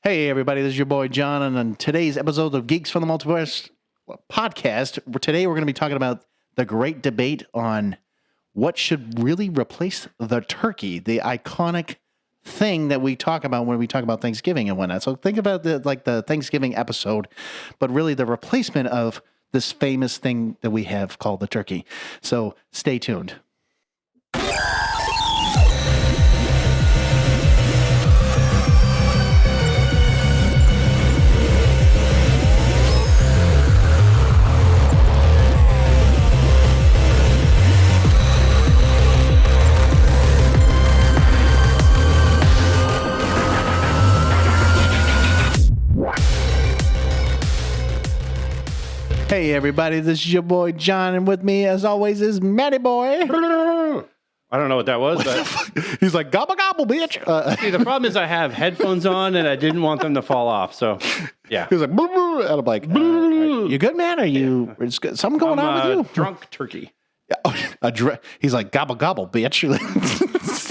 Hey, everybody, this is your boy John, and on today's episode of Geeks From The Multiverse podcast, today we're going to be talking about the great debate on what should really replace the turkey, the iconic thing that we talk about when we talk about Thanksgiving and whatnot. So think about the Thanksgiving episode, but really the replacement of this famous thing that we have called the turkey. So stay tuned. Hey everybody, this is your boy John, and with me as always is Matty Boy. I don't know what that was, but He's like, gobble gobble, bitch. see, the problem is I have headphones on and I didn't want them to fall off. So, yeah. He's like, boo, boo, and I'm like, you good, man? Are you, is something going on with you? Drunk turkey. He's like, gobble gobble, bitch.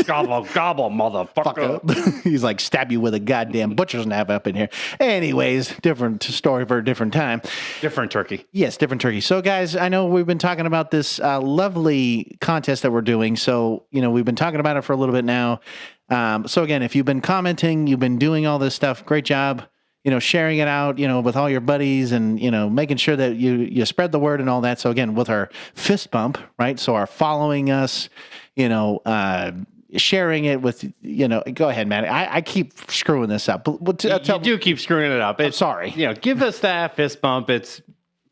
Gobble, gobble, motherfucker. He's like, stab you with a goddamn butcher's knife up in here. Anyways, different story for a different time. Different turkey. Yes, different turkey. So, guys, I know we've been talking about this lovely contest that we're doing. So, we've been talking about it for a little bit now. So, again, if you've been commenting, you've been doing all this stuff, great job. Sharing it out, with all your buddies and, making sure that you spread the word and all that. So, again, with our fist bump, right? So, our following us, sharing it with, go ahead, man. I keep screwing this up. You do keep screwing it up. I'm sorry. Give us that fist bump. It's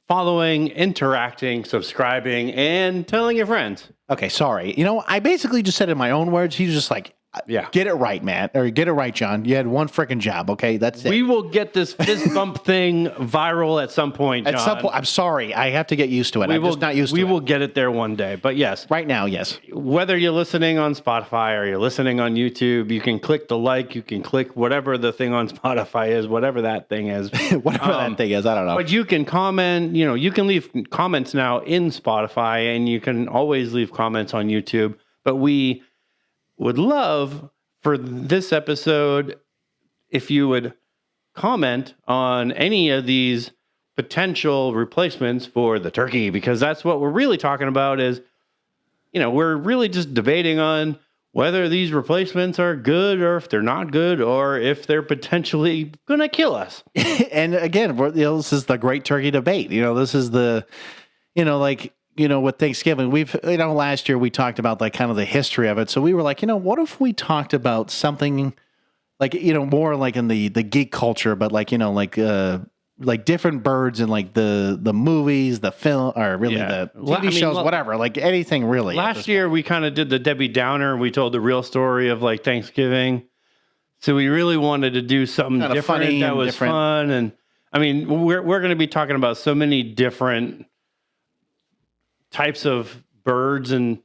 following, interacting, subscribing, and telling your friends. Okay, sorry. I basically just said it in my own words. He's just like, yeah, get it right, Matt, or get it right, John. You had one freaking job, okay? That's it. We will get this fist bump thing viral at some point, John. At some point, I'm sorry. I have to get used to it. I'm just not used to it. We will get it there one day. But yes. Right now, yes. Whether you're listening on Spotify or you're listening on YouTube, you can click the like, you can click whatever the thing on Spotify is, whatever that thing is. Whatever that thing is, I don't know. But you can comment, you can leave comments now in Spotify, and you can always leave comments on YouTube. But we would love for this episode if you would comment on any of these potential replacements for the turkey, because that's what we're really talking about is, we're really just debating on whether these replacements are good or if they're not good or if they're potentially going to kill us. And again, this is the great turkey debate. This is the, with Thanksgiving, we've, last year we talked about like kind of the history of it. So we were like, what if we talked about something like, more like in the geek culture, but like, like different birds in like the movies, the film, or really the TV shows, whatever, like anything really. Last year we kind of did the Debbie Downer. We told the real story of like Thanksgiving. So we really wanted to do something kind of different that was fun. And I mean, we're going to be talking about so many different types of birds, and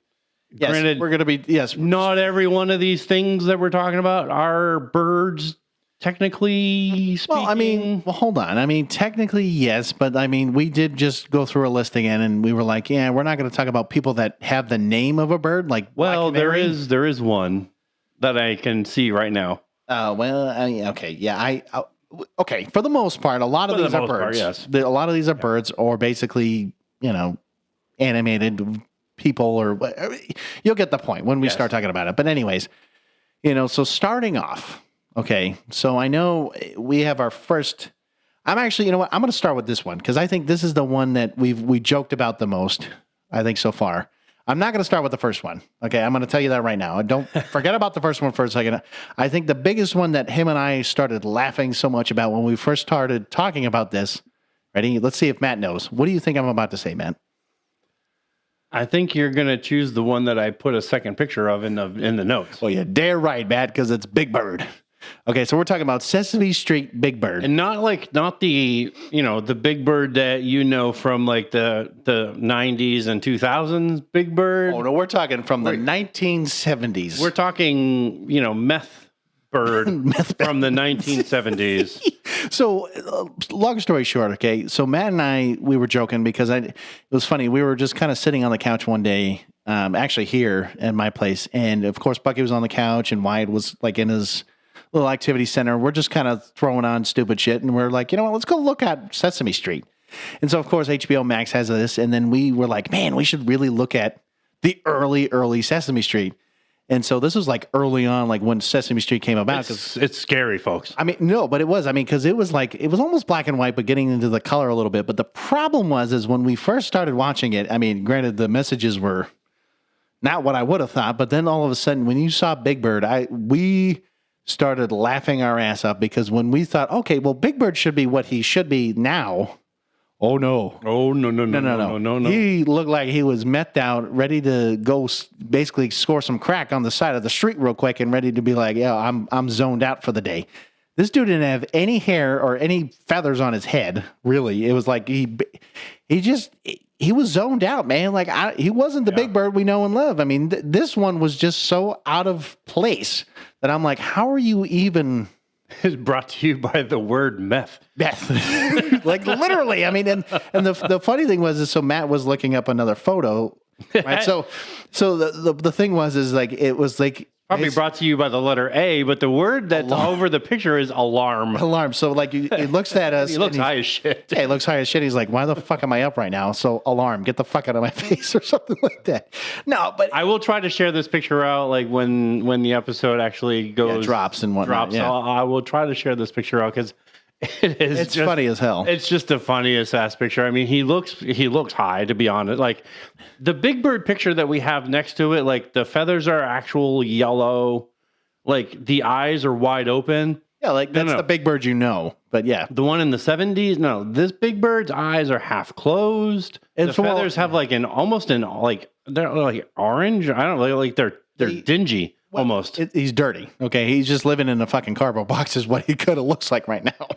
yes, granted, we're going to be, not every one of these things that we're talking about are birds, technically speaking. Well, hold on. Technically, yes, but we did just go through a list again, and we were like, yeah, we're not going to talk about people that have the name of a bird, like well, there is one that I can see right now. Okay, yeah, okay, for the most part, a lot of these are birds. Yes, a lot of these are birds, or basically, animated people, or you'll get the point when we start talking about it. But anyways, so starting off, okay, so I know we have our first, I'm actually, I'm going to start with this one because I think this is the one that we joked about the most, I think, so far. I'm not going to start with the first one. Okay, I'm going to tell you that right now. Don't forget about the first one for a second. I think the biggest one that him and I started laughing so much about when we first started talking about this, ready? Let's see if Matt knows. What do you think I'm about to say, Matt? I think you're going to choose the one that I put a second picture of in the notes. Well, you're damn right, Matt, because it's Big Bird. Okay, so we're talking about Sesame Street Big Bird. And not the, the Big Bird that from like the 90s and 2000s Big Bird. Oh, no, we're talking from the 1970s. We're talking, meth bird from the 1970s. So, long story short, okay, so Matt and I, we were joking because it was funny. We were just kind of sitting on the couch one day, actually here at my place, and of course, Bucky was on the couch, and Wyatt was like in his little activity center. We're just kind of throwing on stupid shit. And we're like, you know what, let's go look at Sesame Street. And so, of course, HBO Max has this. And then we were like, man, we should really look at the early Sesame Street. And so this was like early on, like when Sesame Street came about. It's scary, folks. I mean, no, but it was. I mean, because it was almost black and white, but getting into the color a little bit. But the problem is when we first started watching it, I mean, granted, the messages were not what I would have thought. But then all of a sudden, when you saw Big Bird, we started laughing our ass up because when we thought, okay, well, Big Bird should be what he should be now. Oh, no. Oh, no. He looked like he was methed out, ready to go basically score some crack on the side of the street real quick and ready to be like, yeah, I'm zoned out for the day. This dude didn't have any hair or any feathers on his head, really. It was like he was zoned out, man. Like he wasn't the Big Bird we know and love. I mean, this one was just so out of place that I'm like, how are you even... It's brought to you by the word meth. Meth. Like literally. I mean, and the funny thing was, so Matt was looking up another photo. Right. So the thing was like, it was like, probably brought to you by the letter A, but the word that's over the picture is alarm. Alarm. So like he looks at us. He looks high as shit. Yeah, he looks high as shit. He's like, why the fuck am I up right now? So alarm, get the fuck out of my face or something like that. No, but I will try to share this picture out like when the episode actually goes drops and whatnot. Yeah. I will try to share this picture out because it's just funny as hell. It's just the funniest ass picture. I mean, he looks high, to be honest. Like the Big Bird picture that we have next to it, like the feathers are actual yellow, like the eyes are wide open. Yeah, like that's the Big Bird you know. But yeah, the one in the 70s, no, this Big Bird's eyes are half closed. And the feathers have like they're like orange. I don't know, like they're dingy. Well, almost. He's dirty. Okay. He's just living in a fucking cardboard box is what he kind of looks like right now.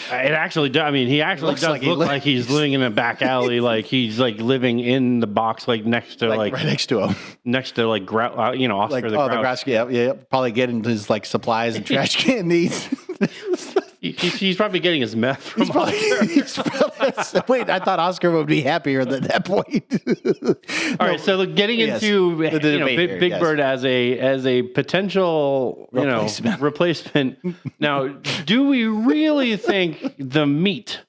It actually does. I mean, he actually does look like he's living in a back alley. Like he's like living in the box, like next to like right next to him. Next to like, Oscar like, the Grouch. The Grouch. Yeah. Probably getting his like supplies and trash can needs. He's probably getting his meth from Oscar. Wait, I thought Oscar would be happier at that point. All right, so getting into Big Bird as a potential replacement. Now, do we really think the meat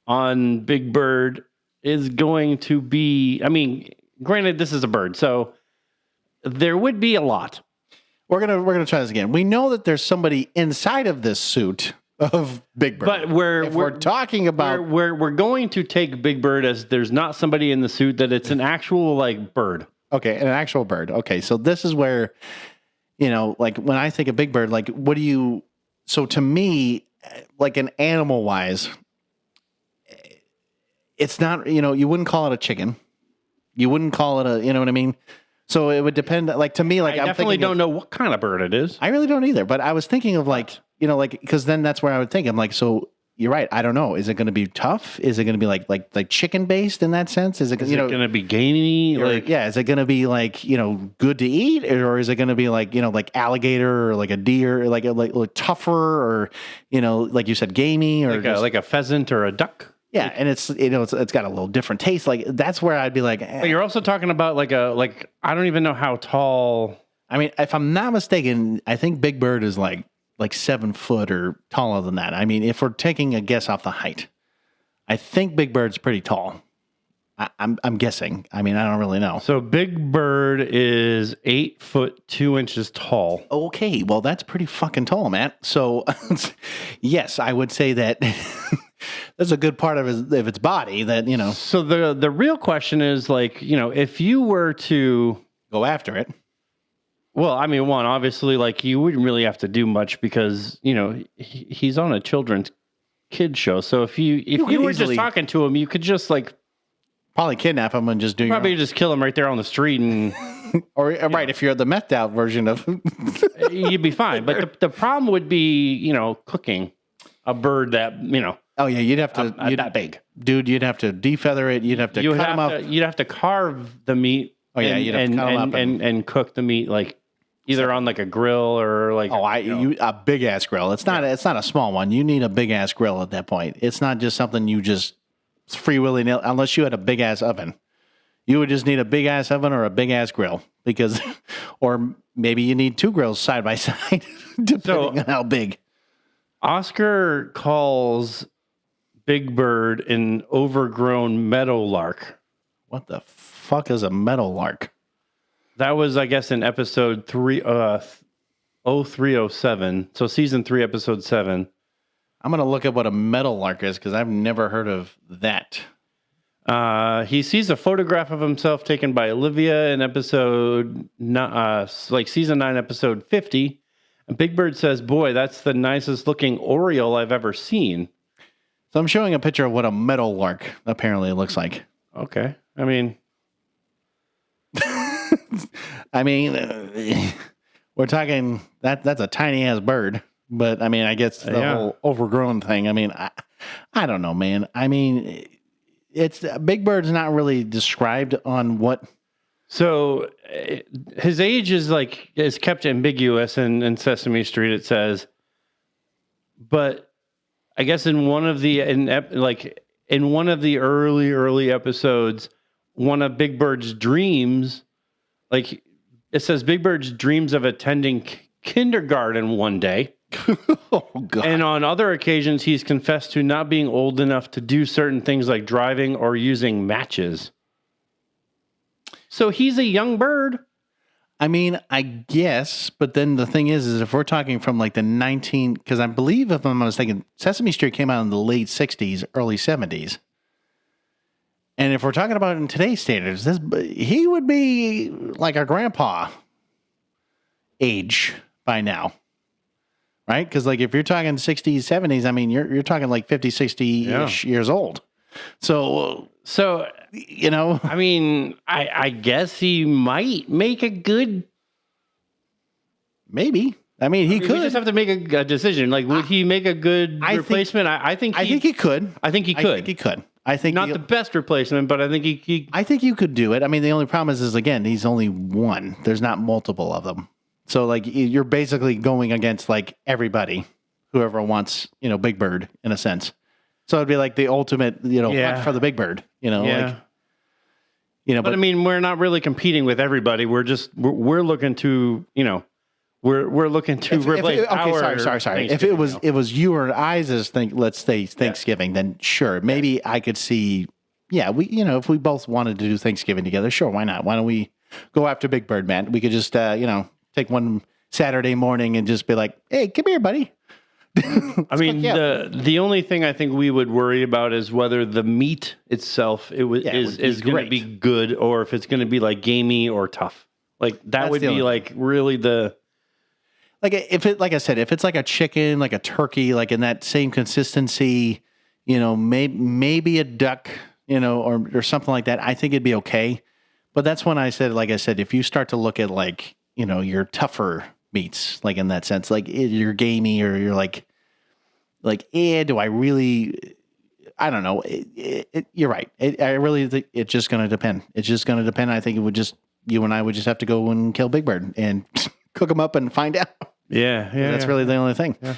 on Big Bird is going to be? I mean, granted, this is a bird, so there would be a lot. We're gonna try this again. We know that there's somebody inside of this suit of Big Bird. But we're talking about we're going to take Big Bird as there's not somebody in the suit, that it's an actual like bird. Okay, an actual bird. Okay, so this is where, like when I think of Big Bird, like so to me, like an animal wise, it's not, you wouldn't call it a chicken. You wouldn't call it a, you know what I mean? So it would depend, like to me, like I definitely don't know what kind of bird it is. I really don't either, but I was thinking of like, because then that's where I would think. I'm like, so you're right. I don't know. Is it going to be tough? Is it going to be like chicken based in that sense? Is it going to be gamey? Is it going to be like, good to eat, or is it going to be like, like alligator or like a deer, or like tougher, or, like you said, gamey, or like a pheasant or a duck? Yeah, and it's got a little different taste. Like that's where I'd be like. But you're also talking about like I don't even know how tall. I mean, if I'm not mistaken, I think Big Bird is like 7 foot or taller than that. I mean, if we're taking a guess off the height, I think Big Bird's pretty tall. I'm guessing. I mean, I don't really know. So Big Bird is 8 foot 2 inches tall. Okay, well that's pretty fucking tall, man. So yes, I would say that. That's a good part of its body that, So the real question is like, if you were to go after it. Well, I mean, one, obviously, like you wouldn't really have to do much because, he's on a children's kid show. So if you were just talking to him, you could just like probably kidnap him and just do probably just kill him right there on the street and or right, if you're the methed out version of you'd be fine. But the problem would be, cooking a bird that, oh yeah, you'd have to that big. Dude, you'd have to defeather it, you'd have to cut him up. You'd have to carve the meat. Oh yeah, you'd have to cut him up and cook the meat like either on like a grill or like a big ass grill. It's not a small one. You need a big ass grill at that point. It's not just something you just free willy nilly unless you had a big ass oven. You would just need a big ass oven or a big ass grill. because, or maybe you need two grills side by side, depending on how big. Oscar calls Big Bird an overgrown meadowlark. What the fuck is a meadowlark? That was, I guess, in episode 0307. So season 3, episode 7. I'm going to look at what a meadowlark is because I've never heard of that. He sees a photograph of himself taken by Olivia in season 9, episode 50. And Big Bird says, "Boy, that's the nicest looking Oriole I've ever seen." So I'm showing a picture of what a meadowlark apparently looks like. Okay. I mean, we're talking that's a tiny ass bird, but I mean, I guess the whole overgrown thing. I mean, I don't know, man. I mean, it's Big Bird's not really described on what. So his age is kept ambiguous in Sesame Street. It says, but I guess in one of the early episodes, one of Big Bird's dreams, it says Big Bird's dreams of attending kindergarten one day. Oh, God. And on other occasions, he's confessed to not being old enough to do certain things like driving or using matches. So he's a young bird. I mean, I guess, but then the thing is if we're talking from like the because I believe, if I'm not mistaken, Sesame Street came out in the late 60s, early 70s. And if we're talking about in today's standards, he would be like a grandpa age by now. Right? Because like if you're talking 60s, 70s, I mean, you're talking like 50, 60-ish years old. So, you know, I mean, I guess he might make a good. Maybe. I mean, he could. We just have to make a decision. Like, would he make a good replacement? I think he could. I think he could. I think not the best replacement, but I think he. I think you could do it. I mean, the only problem is again, he's only one. There's not multiple of them. So like you're basically going against like everybody, whoever wants, Big Bird in a sense. So it'd be like the ultimate, hunt for the Big Bird, but I mean, we're not really competing with everybody. We're looking to, we're looking to replace sorry. If it was you or I's let's say Thanksgiving, then sure. Maybe I could see, if we both wanted to do Thanksgiving together, sure. Why not? Why don't we go after Big Bird, man? We could just, take one Saturday morning and just be like, hey, come here, buddy. I mean, the only thing I think we would worry about is whether the meat itself is going to be good or if it's going to be like gamey or tough. Like that would be like really the like I said, if it's like a chicken, like a turkey, like in that same consistency, maybe a duck, or something like that. I think it'd be okay. But that's when I said, if you start to look at like your tougher meats, like in that sense, like you're gamey or you're like, do I really, I don't know. You're right. I really think it's just going to depend. It's just going to depend. I think it would you and I would just have to go and kill Big Bird and cook him up and find out. Yeah. That's really the only thing. Yeah.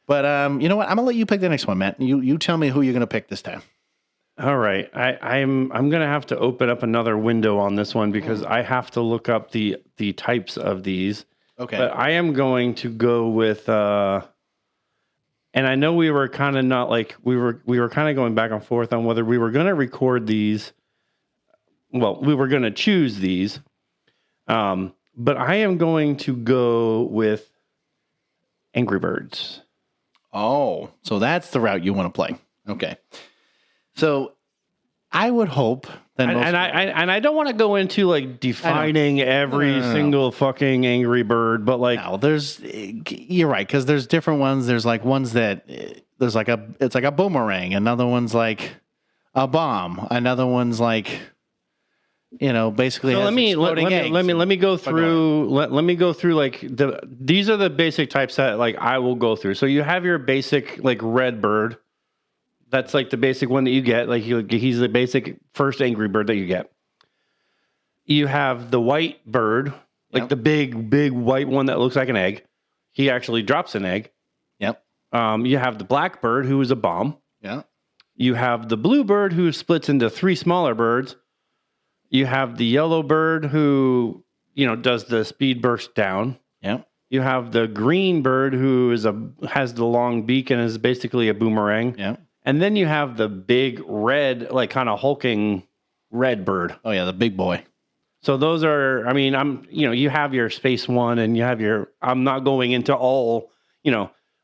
But you know what? I'm gonna let you pick the next one, Matt. You tell me who you're gonna pick this time. All right. I'm gonna have to open up another window on this one because I have to look up the types of these. Okay. But I am going to go with and I know we were kind of not like we were kind of going back and forth on whether we were going to record these. Well, we were going to choose these. But I am going to go with Angry Birds. Oh, so that's the route you want to play. Okay. So I would hope that I don't want to go into like defining every single fucking Angry Bird, but like you're right, because there's different ones. There's like ones that it's like a boomerang. Another one's like a bomb. Another one's like basically. So let me go through. Let me go through like these are the basic types that like I will go through. So you have your basic like red bird. That's like the basic one that you get. Like he's the basic first Angry Bird that you get. You have the white bird, like the big white one that looks like an egg. He actually drops an egg. Yep. You have the black bird, who is a bomb. Yeah. You have the blue bird, who splits into 3 smaller birds. You have the yellow bird, who does the speed burst down. Yeah. You have the green bird who has the long beak and is basically a boomerang. Yeah. And then you have the big red, like kind of hulking red bird. Oh yeah, the big boy. So those are, you have your space one and you have I'm not going into all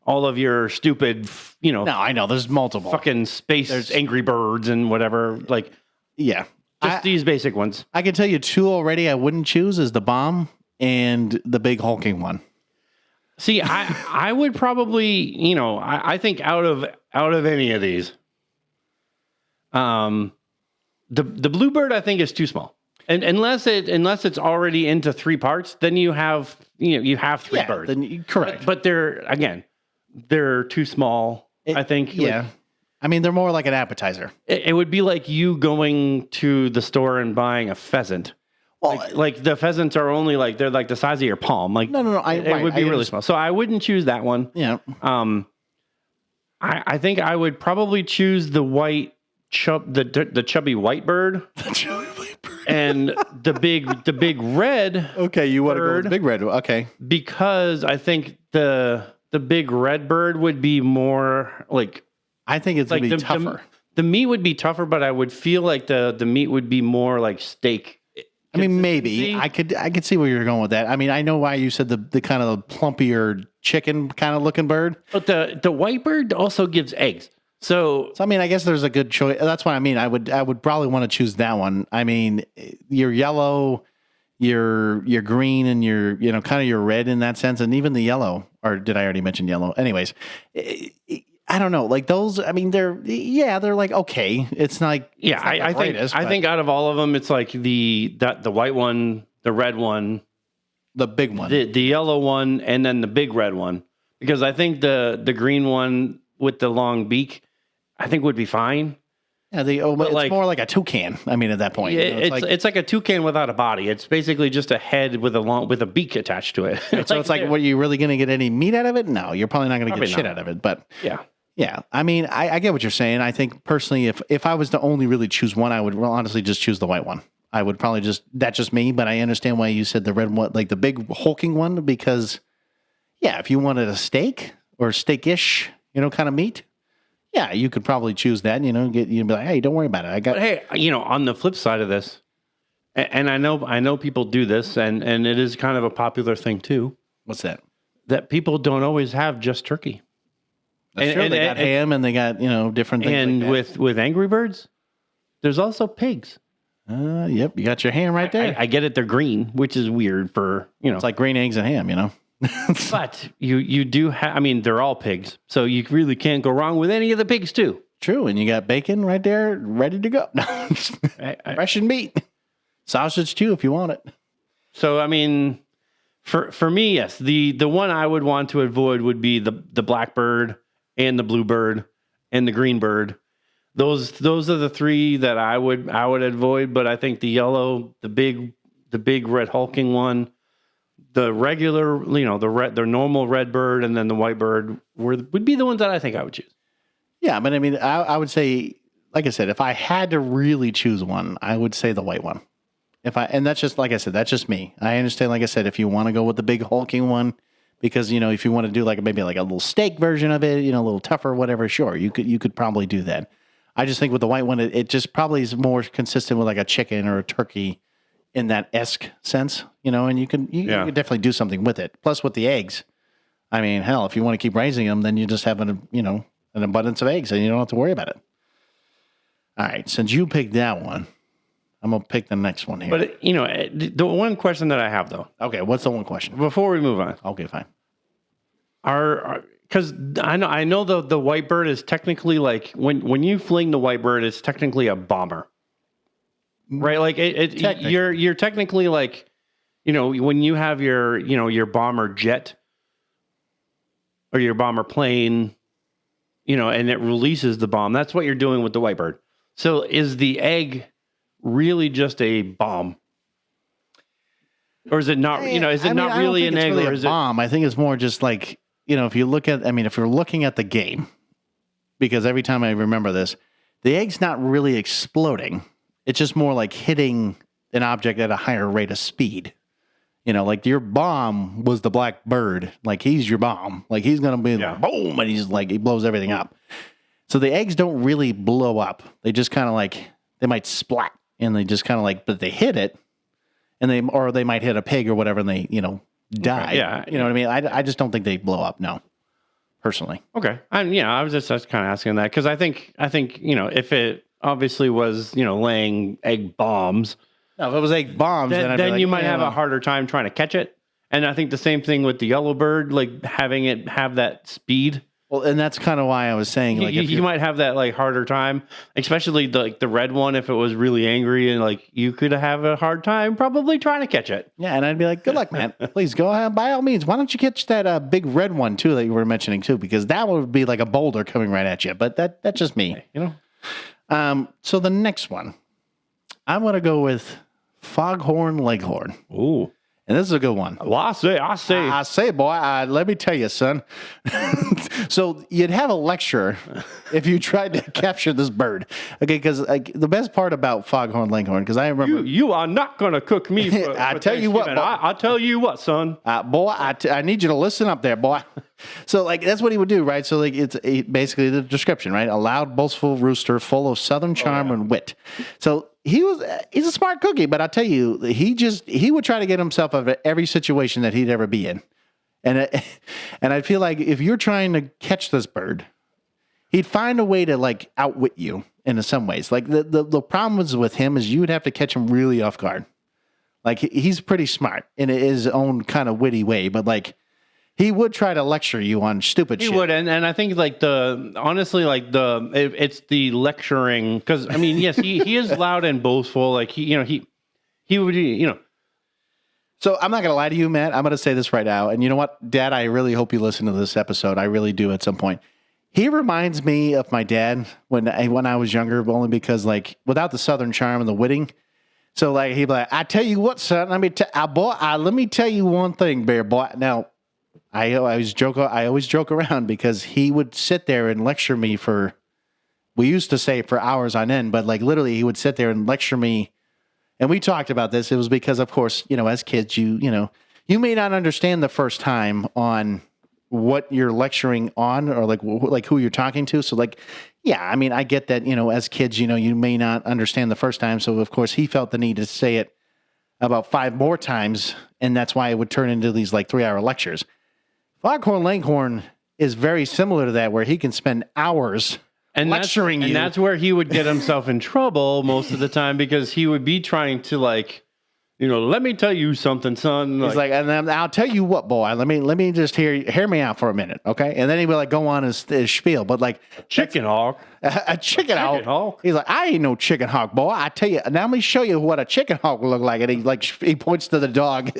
of your stupid, No, I know there's multiple fucking space angry birds and whatever. Like, yeah, just these basic ones. I can tell you 2 already I wouldn't choose is the bomb and the big hulking one. See, I would probably, I think out of any of these, the bluebird I think is too small. And unless it's already into 3 parts, then you have 3 birds. Then, correct. But they're too small, I think. Yeah. I mean, they're more like an appetizer. It would be like you going to the store and buying a pheasant. Well, like the pheasants are only they're like the size of your palm. Like no. It would be really small. So I wouldn't choose that one. Yeah. I think I would probably choose the white the chubby white bird. The chubby white bird. And the big red. Okay, you want to go with the big red. Okay. Because I think the big red bird would be more like, I think it's going to be tougher. The meat would be tougher, but I would feel like the meat would be more like steak. I mean, maybe I could see where you're going with that. I mean, I know why you said the kind of plumpier chicken kind of looking bird. But the white bird also gives eggs. So I mean, I guess there's a good choice. That's what I mean. I would probably want to choose that one. I mean, your yellow, your green, and your kind of your red in that sense, and even the yellow. Or did I already mention yellow? Anyways, I don't know. Like those, I mean, they're like okay. It's like I think out of all of them, it's like the white one, the red one, the big one, the yellow one, and then the big red one. Because I think the green one with the long beak, I think would be fine. Yeah, it's more like a toucan. I mean, at that point, it's like a toucan without a body. It's basically just a head with a beak attached to it. So it's like, what, are you really going to get any meat out of it? No, you're probably not going to get shit out of it. But yeah. I mean, I get what you're saying. I think personally, if I was to only really choose one, I would honestly just choose the white one. I would probably that's just me. But I understand why you said the red one, like the big hulking one, because if you wanted a steak or steak-ish, kind of meat. Yeah, you could probably choose that. You'd be like, hey, don't worry about it. But hey, on the flip side of this, and I know people do this, and it is kind of a popular thing too. What's that? That people don't always have just turkey. That's true. They got ham and they got different things. And like that. with Angry Birds, there's also pigs. Yep, you got your ham right there. I get it. They're green, which is weird for It's like green eggs and ham. But you do have, I mean, they're all pigs. So you really can't go wrong with any of the pigs too. True. And you got bacon right there ready to go. Fresh and meat. Sausage too, if you want it. So, I mean, for me, yes, the one I would want to avoid would be the blackbird and the bluebird and the green bird. Those are the 3 that I would avoid. But I think the yellow, the big red hulking one, the regular, the normal red bird, and then the white bird would be the ones that I think I would choose. Yeah, but I mean, I would say, like I said, if I had to really choose one, I would say the white one. And that's just, like I said, that's just me. I understand, like I said, if you want to go with the big hulking one, because if you want to do maybe a little steak version of it, a little tougher, whatever, sure, you could probably do that. I just think with the white one, it just probably is more consistent with like a chicken or a turkey in that esque sense, and you can definitely do something with it. Plus with the eggs, I mean, hell, if you want to keep raising them, then you just have an abundance of eggs and you don't have to worry about it. All right. Since you picked that one, I'm going to pick the next one here. But, the one question that I have though. Okay. What's the one question? Before we move on. Okay, fine. Because I know the white bird is technically like, when you fling the white bird, it's technically a bomber. Right, like you're technically like, when you have your bomber jet or your bomber plane, and it releases the bomb. That's what you're doing with the white bird. So is the egg really just a bomb, or is it not? Is it not really an egg, really or is a bomb? I think it's more just like if you look at, if you're looking at the game, because every time I remember this, the egg's not really exploding. It's just more like hitting an object at a higher rate of speed. You know, like your bomb was the black bird. Like he's your bomb. Like he's going to be like, boom. And he's like, he blows everything up. So the eggs don't really blow up. They just kind of like, they might splat and they just kind of like, but they hit it and they might hit a pig or whatever and they, you know, die. Okay, yeah. You know what I mean? I just don't think they blow up. No, personally. Okay. And I was just kind of asking that because I think, you know, if it obviously was, you know, laying egg bombs, No, if it was egg bombs, then you might have a harder time trying to catch it. And I think the same thing with the yellow bird, like having it have that speed. Well, and that's kind of why I was saying, like, you might have that like harder time, especially the red one. If it was really angry and like you could have a hard time probably trying to catch it. Yeah, and I'd be like, good luck, man. Please go ahead. By all means, why don't you catch that big red one too that you were mentioning too? Because that would be like a boulder coming right at you. But that's just me, you know. So the next one, I'm gonna go with Foghorn Leghorn. Ooh. And this is a good one. Well, I say, boy, let me tell you, son. So you'd have a lecture if you tried to capture this bird. Okay, because the best part about Foghorn Leghorn, because I remember... You are not going to cook me for I tell you what, I'll tell you what, son. Boy, I need you to listen up there, boy. So, like, that's what he would do, right? So, like, it's basically the description, right? A loud, boastful rooster full of southern charm and wit. So... he's a smart cookie, but I tell you, he would try to get himself out of every situation that he'd ever be in. And I feel like if you're trying to catch this bird, he'd find a way to like outwit you in some ways. Like the problem with him is you would have to catch him really off guard. Like he's pretty smart in his own kind of witty way, but like he would try to lecture you on stupid shit. He would, and I think like it's the lecturing because I mean yes he is loud and boastful like he would you know. So I'm not gonna lie to you, Matt. I'm gonna say this right now, and you know what, Dad, I really hope you listen to this episode. I really do at some point. He reminds me of my dad when I was younger, only because like without the southern charm and the witting. So like he'd be like, "I tell you what, son. Let me tell you one thing, bear boy." Now. I always joke around because he would sit there and lecture me we used to say for hours on end, but like literally he would sit there and lecture me. And we talked about this. It was because, of course, you know, as kids, you may not understand the first time on what you're lecturing on or like who you're talking to. So like, yeah, I mean, I get that, you know, as kids, you know, you may not understand the first time. So of course he felt the need to say it about 5 more times. And that's why it would turn into these like 3-hour lectures. Foghorn Leghorn is very similar to that, where he can spend hours lecturing you. And that's where he would get himself in trouble most of the time because he would be trying to like, you know, let me tell you something, son. He's like, and then I'll tell you what, boy. Let me just hear me out for a minute, okay? And then he would like go on his spiel, but like chicken hawk, a chicken hawk. He's like, I ain't no chicken hawk, boy. I tell you. Now let me show you what a chicken hawk look like. And he points to the dog.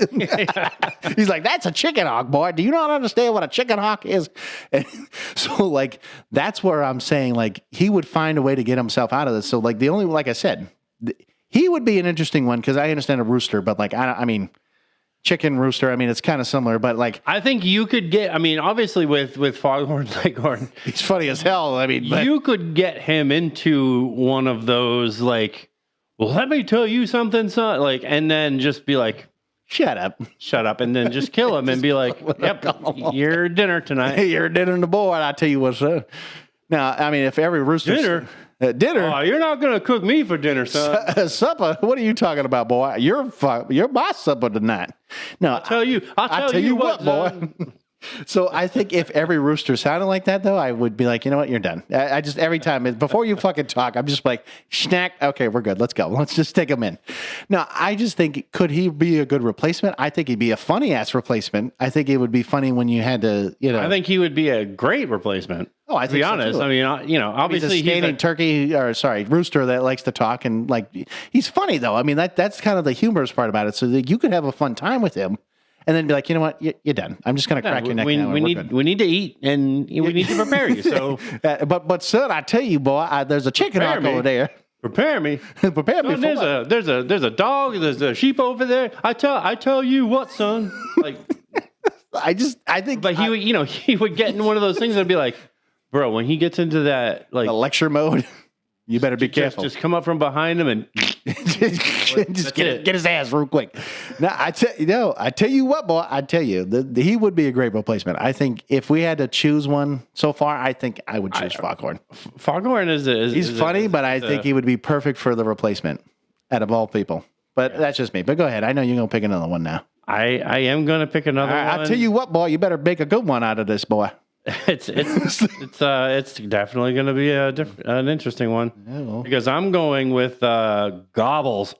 He's like, that's a chicken hawk, boy. Do you not understand what a chicken hawk is? And so like that's where I'm saying like he would find a way to get himself out of this. So like like I said. He would be an interesting one because I understand a rooster, but like, I mean, chicken rooster, I mean, it's kind of similar, but like. I think you could get, I mean, obviously with Foghorn Leghorn. He's funny as hell. I mean, you could get him into one of those like, well, let me tell you something, son. Like, and then just be like, shut up. And then just kill him and be like, yep, your dinner tonight. Hey, your dinner to boy. I tell you what's now, I mean, if every rooster. Dinner? Oh, you're not going to cook me for dinner, son. Supper? What are you talking about, boy? You're my supper tonight. No, I'll tell you what, boy. So I think if every rooster sounded like that, though, I would be like, you know what, you're done. I just, every time, before you fucking talk, I'm just like, snack, okay, we're good, let's go. Let's just take him in. Now, I just think, could he be a good replacement? I think he'd be a funny-ass replacement. I think it would be funny when you had to, you know. I think he would be a great replacement. Oh, I think to be honest, so I mean, you know, obviously he's a rooster that likes to talk and like, he's funny though. I mean, that's kind of the humorous part about it. So that you could have a fun time with him. And then be like, you know what, you're done. I'm just going to crack your neck now. We need to eat, and we need to prepare you. So, but son, I tell you, boy, there's a chicken hawk over there. Prepare me. Prepare me. Son, there's a dog. There's a sheep over there. I tell you what, son. Like, I think. But he would get in one of those things and be like, bro, when he gets into that like the lecture mode. You better be careful. Just come up from behind him and just get his ass real quick. Now, I tell you what, boy, he would be a great replacement. I think if we had to choose one so far, I think I would choose Foghorn. Foghorn he's funny, but I think he would be perfect for the replacement out of all people. But that's just me. But go ahead. I know you're going to pick another one now. I am going to pick another one. I'll tell you what, boy, you better make a good one out of this, boy. It's definitely going to be an interesting one because I'm going with Gobbles.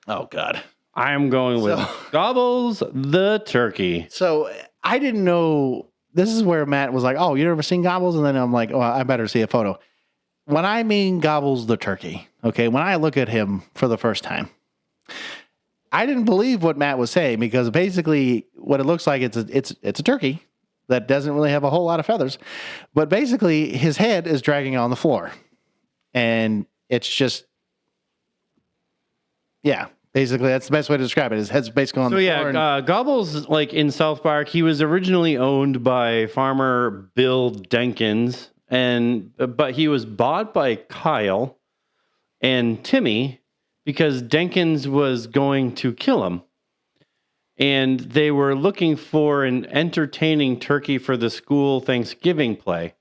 Oh God, I am going with Gobbles the turkey. So I didn't know. This is where Matt was like, "Oh, you never seen Gobbles?" And then I'm like, "Oh, I better see a photo." When I mean Gobbles the turkey, okay, when I look at him for the first time, I didn't believe what Matt was saying because basically what it looks like it's a turkey that doesn't really have a whole lot of feathers, but basically his head is dragging on the floor. And it's just, basically that's the best way to describe it. His head's basically on the floor. So Gobbles, like in South Park, he was originally owned by farmer Bill Denkins, but he was bought by Kyle and Timmy because Denkins was going to kill him. And they were looking for an entertaining turkey for the school Thanksgiving play.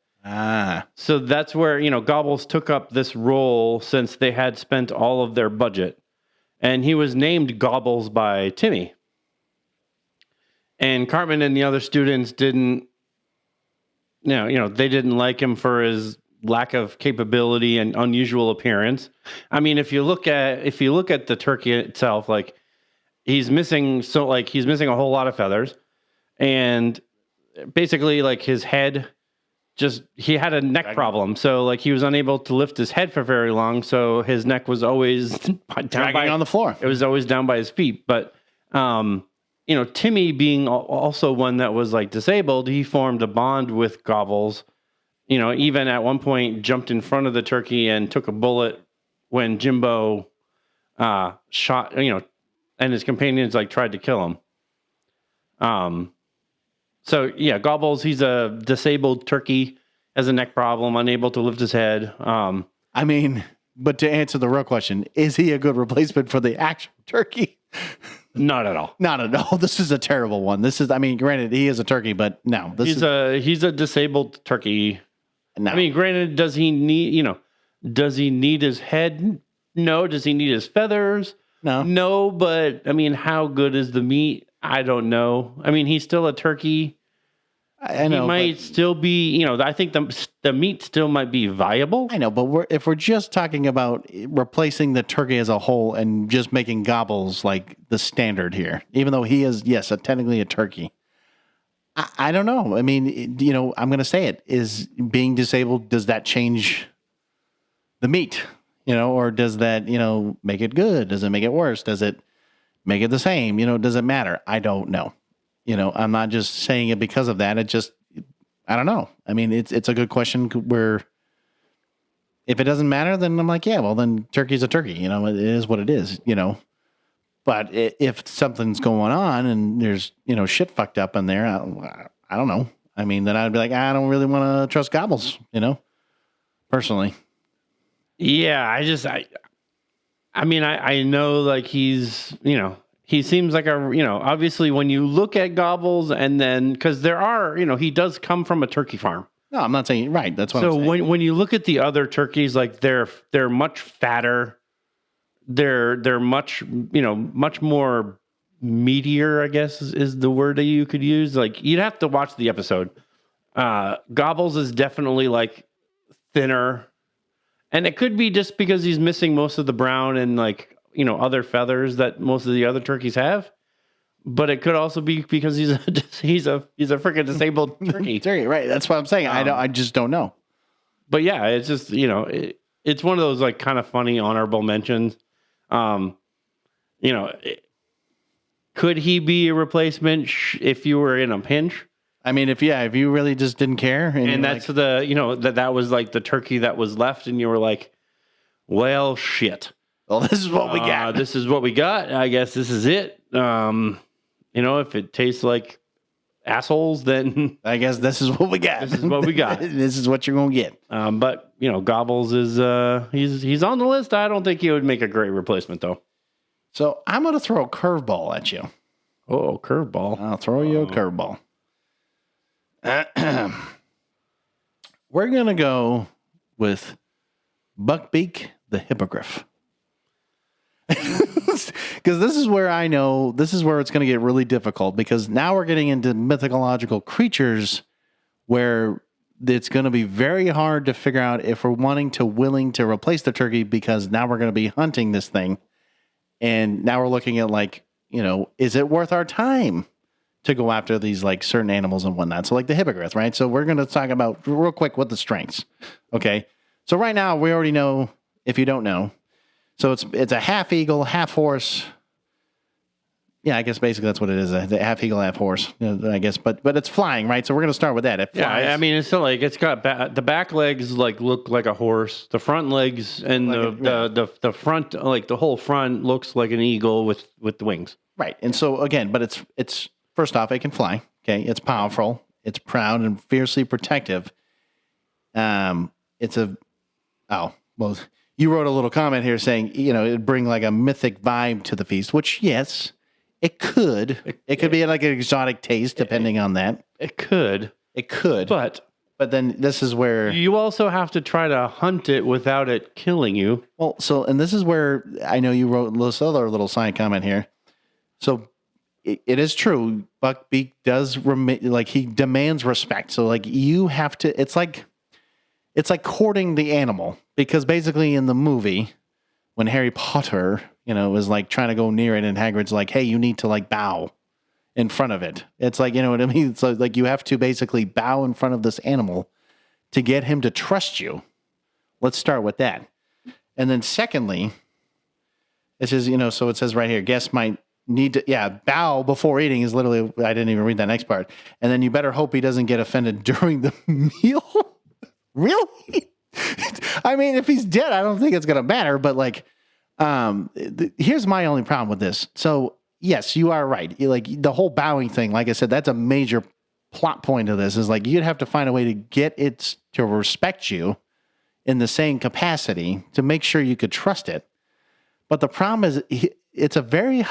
So that's where, Gobbles took up this role since they had spent all of their budget. And he was named Gobbles by Timmy. And Cartman and the other students didn't, they didn't like him for his lack of capability and unusual appearance. I mean, if you look at the turkey itself, like, he's missing a whole lot of feathers, and basically like his head he had a neck problem. So like he was unable to lift his head for very long. So his neck was always dragging on the floor. It was always down by his feet. But, Timmy being also one that was like disabled, he formed a bond with Gobbles, even at one point jumped in front of the turkey and took a bullet when Jimbo, shot, and his companions like tried to kill him. Gobbles, he's a disabled turkey, has a neck problem, unable to lift his head. But to answer the real question, is he a good replacement for the actual turkey? Not at all. Not at all. This is a terrible one. Granted, he is a turkey, but no. He's a disabled turkey. No. Granted, does he need his head? No. Does he need his feathers? No, but how good is the meat? I don't know. He's still a turkey. I know. He might still be, I think the meat still might be viable. I know, but if we're just talking about replacing the turkey as a whole and just making Gobbles like the standard here, even though he is, yes, technically a turkey. I don't know. I'm going to say it. Is being disabled, does that change the meat? Or does that, make it good? Does it make it worse? Does it make it the same? Does it matter? I don't know. I'm not just saying it because of that. I don't know. It's a good question where if it doesn't matter, then I'm like, yeah, well, then turkey's a turkey. It is what it is, But if something's going on and there's, shit fucked up in there, I don't know. Then I'd be like, I don't really want to trust Gobbles, personally. Yeah, I know like he's, he seems like obviously when you look at Gobbles and then, because there are, he does come from a turkey farm. No, I'm not saying, right, that's what I'm saying. So when you look at the other turkeys, like they're much fatter, they're much, much more meatier, I guess is the word that you could use. Like you'd have to watch the episode. Gobbles is definitely like thinner. And it could be just because he's missing most of the brown and like, other feathers that most of the other turkeys have. But it could also be because he's a freaking disabled turkey. Right. That's what I'm saying. I just don't know. But yeah, it's just, it's one of those like kind of funny honorable mentions. Could he be a replacement if you were in a pinch? If you really just didn't care. And that's like, that was like the turkey that was left. And you were like, well, shit. Well, this is what we got. This is what we got. I guess this is it. If it tastes like assholes, then I guess this is what we got. This is what we got. This is what you're gonna get. But Gobbles is he's on the list. I don't think he would make a great replacement though. So I'm gonna throw a curveball at you. Oh, curveball! I'll throw you a curveball. We're gonna go with Buckbeak the Hippogriff. Because this is where it's going to get really difficult, because now we're getting into mythological creatures where it's going to be very hard to figure out if we're willing to replace the turkey, because now we're going to be hunting this thing. And now we're looking at is it worth our time to go after these like certain animals and whatnot? So like the hippogriff, right? So we're going to talk about real quick what the strengths. Okay. So right now we already know, if you don't know, so it's a half eagle, half horse. Yeah, I guess basically that's what it is. A half eagle, half horse, I guess. But it's flying, right? So we're going to start with that. It flies. Yeah, I mean, it's still like it's got the back legs look like a horse. The front legs and the front, like the whole front, looks like an eagle with the wings. Right. And so again, but it's first off, it can fly. Okay, it's powerful. It's proud and fiercely protective. You wrote a little comment here saying, it'd bring like a mythic vibe to the feast, which, yes, it could. It could be like an exotic taste, depending on that. It could. But then this is where... You also have to try to hunt it without it killing you. Well, and this is where I know you wrote this other little side comment here. So it is true. Buckbeak does, he demands respect. So like you have to... It's like courting the animal, because basically in the movie, when Harry Potter, was like trying to go near it, and Hagrid's like, hey, you need to like bow in front of it. It's like, you know what I mean? So like you have to basically bow in front of this animal to get him to trust you. Let's start with that. And then secondly, it says, so it says right here, guests might need to, bow before eating is literally, I didn't even read that next part. And then you better hope he doesn't get offended during the meal. Really? I mean, if he's dead, I don't think it's going to matter. But like, here's my only problem with this. So yes, you are right. Like the whole bowing thing, like I said, that's a major plot point of this, is like, you'd have to find a way to get it to respect you in the same capacity to make sure you could trust it. But the problem is it's an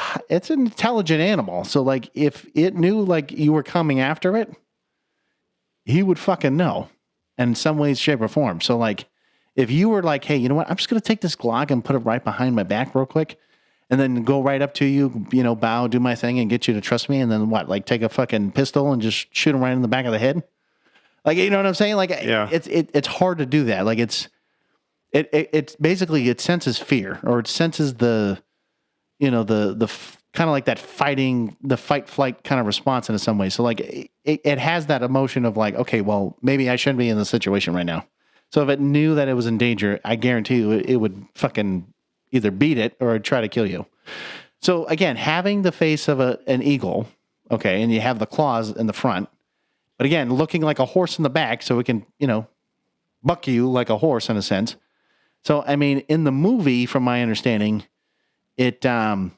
intelligent animal. So like if it knew like you were coming after it, he would fucking know. In some ways, shape, or form. So, like, if you were like, hey, you know what? I'm just going to take this Glock and put it right behind my back real quick, and then go right up to you, bow, do my thing, and get you to trust me, and then what? Like, take a fucking pistol and just shoot him right in the back of the head? Like, you know what I'm saying? Like, yeah. It's hard to do that. Like, it's basically, it senses fear, or it senses the kind of like that the fight flight kind of response in some way. So like it has that emotion of like, okay, well, maybe I shouldn't be in this situation right now. So if it knew that it was in danger, I guarantee you it would fucking either beat it or try to kill you. So again, having the face of an eagle, okay, and you have the claws in the front, but again, looking like a horse in the back, so it can, buck you like a horse in a sense. So, I mean, in the movie, from my understanding, it does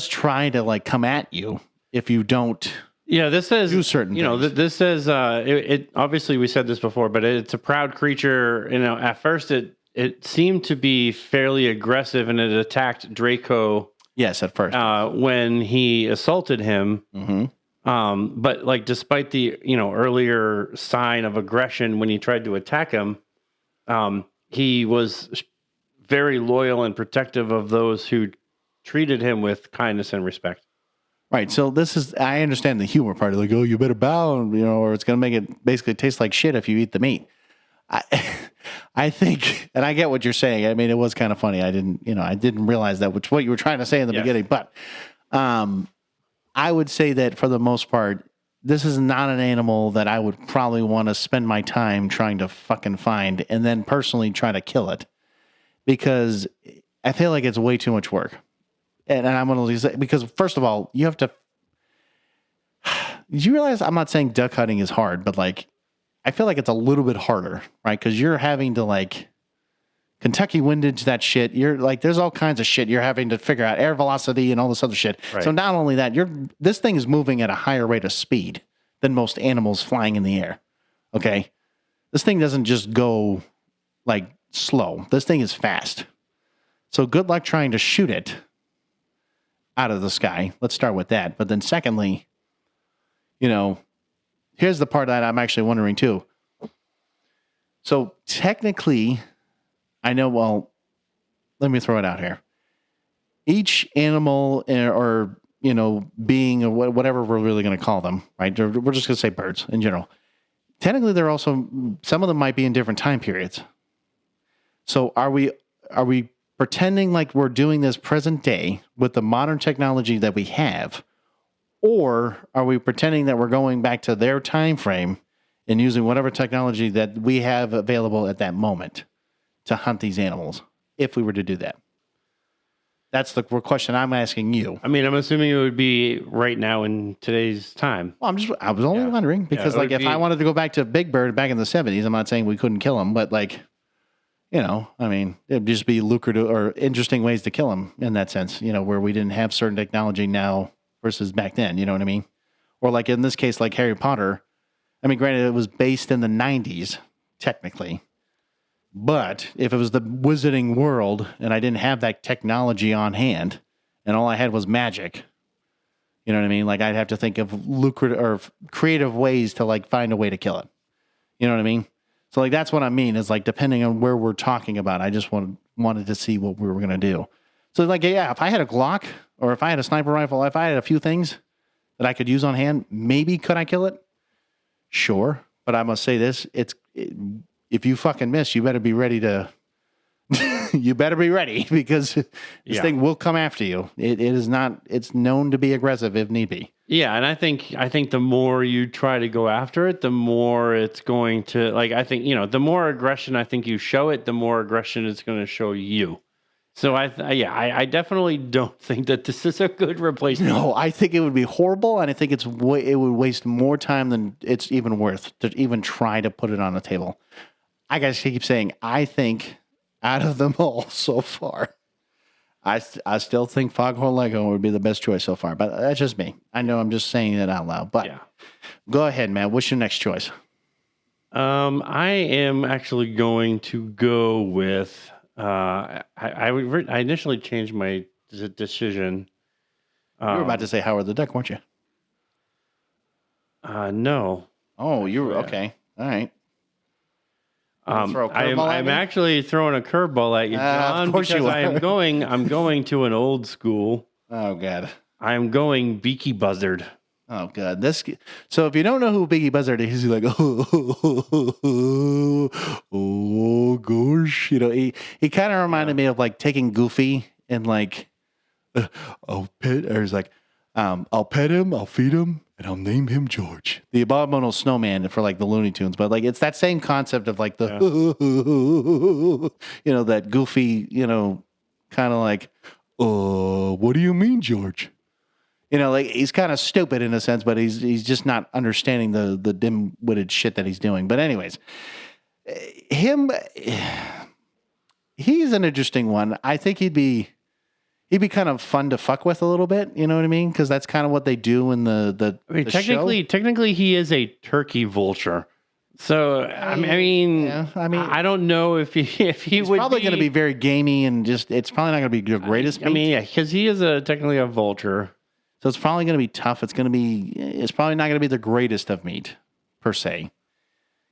try to like come at you if you don't. Yeah, this says do certain. This says it. Obviously, we said this before, but it's a proud creature. At first it seemed to be fairly aggressive, and it attacked Draco. Yes, at first when he assaulted him. Mm-hmm. But like, despite the earlier sign of aggression when he tried to attack him, he was very loyal and protective of those who treated him with kindness and respect. Right. So I understand the humor part of like, oh, you better bow, or it's going to make it basically taste like shit if you eat the meat. I think, and I get what you're saying. I mean, it was kind of funny. I didn't realize that, which what you were trying to say in the beginning, but, I would say that for the most part, this is not an animal that I would probably want to spend my time trying to fucking find and then personally try to kill it, because I feel like it's way too much work. And I'm going to say, because first of all, you have to, did you realize I'm not saying duck hunting is hard, but like, I feel like it's a little bit harder, right? Because you're having to like Kentucky windage, that shit. You're like, there's all kinds of shit you're having to figure out, air velocity and all this other shit. Right. So not only that, this thing is moving at a higher rate of speed than most animals flying in the air. Okay. This thing doesn't just go like slow. This thing is fast. So good luck trying to shoot it out of the sky. Let's start with that. But then secondly, here's the part that I'm actually wondering too. So technically, I know, well, let me throw it out here. Each animal or being or whatever we're really going to call them, right? We're just going to say birds in general. Technically, they're also, some of them might be in different time periods. So are we pretending like we're doing this present day with the modern technology that we have, or are we pretending that we're going back to their time frame and using whatever technology that we have available at that moment to hunt these animals, if we were to do that? That's the question I'm asking you. I mean, I'm assuming it would be right now in today's time. Well, I was only wondering because, if I wanted to go back to Big Bird back in the 70s, I'm not saying we couldn't kill him, but it'd just be lucrative or interesting ways to kill him in that sense, where we didn't have certain technology now versus back then, you know what I mean? Or like in this case, like Harry Potter, I mean, granted, it was based in the 90s, technically. But if it was the Wizarding World and I didn't have that technology on hand and all I had was magic, you know what I mean? Like I'd have to think of lucrative or creative ways to like find a way to kill it. You know what I mean? So like that's what I mean is like depending on where we're talking about, I just wanted to see what we were going to do. So like, yeah, if I had a Glock or if I had a sniper rifle, if I had a few things that I could use on hand, maybe could I kill it? Sure. But I must say this, if you fucking miss, you better be ready to, you better be ready because this thing will come after you. It is not, it's known to be aggressive if need be. Yeah. And I think the more you try to go after it, the more it's going to, like, I think, the more aggression I think you show it, the more aggression it's going to show you. So I definitely don't think that this is a good replacement. No, I think it would be horrible, and I think it would waste more time than it's even worth to even try to put it on the table. I gotta keep saying, I think out of them all so far, I still think Foghorn Leghorn would be the best choice so far. But that's just me. I know I'm just saying it out loud. But Go ahead, man. What's your next choice? I am actually going to go with. I initially changed my decision. You were about to say Howard the Duck, weren't you? No. Oh, you were okay. All right. I'm actually throwing a curveball at you, John, of course because you are. I'm going to an old school. Oh God. I'm going Beaky Buzzard. Oh God. So if you don't know who Biggie Buzzard is, he's like, oh gosh. He kind of reminded me of like taking Goofy and like, I'll pet him, I'll feed him, and I'll name him George. The Abominable Snowman for like the Looney Tunes, but like it's that same concept of like the, that Goofy, kind of like, what do you mean, George? Like he's kind of stupid in a sense, but he's just not understanding the dim-witted shit that he's doing. But anyways, he's an interesting one. I think he'd be kind of fun to fuck with a little bit. You know what I mean? Because that's kind of what they do in the technically he is a turkey vulture. So I don't know if he he's would probably going to be very gamey and just it's probably not going to be the greatest. Because he is technically a vulture. So it's probably going to be tough. It's probably not going to be the greatest of meat, per se.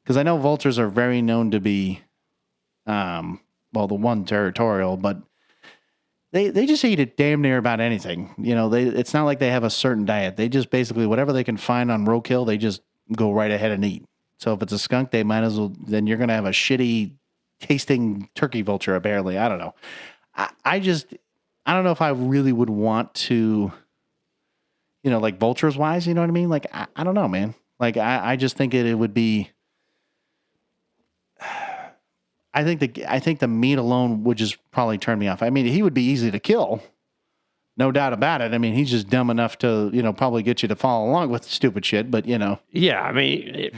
Because I know vultures are very known to be, territorial, but they just eat it damn near about anything. It's not like they have a certain diet. They just basically, whatever they can find on roadkill, they just go right ahead and eat. So if it's a skunk, they might as well, then you're going to have a shitty tasting turkey vulture, apparently. I don't know. I don't know if I really would want to... like vultures wise, you know what I mean? Like, I don't know, man. Like, I just think it would be, I think the meat alone would just probably turn me off. I mean, he would be easy to kill, No doubt about it. I mean, he's just dumb enough to, probably get you to follow along with stupid shit, but Yeah, I mean,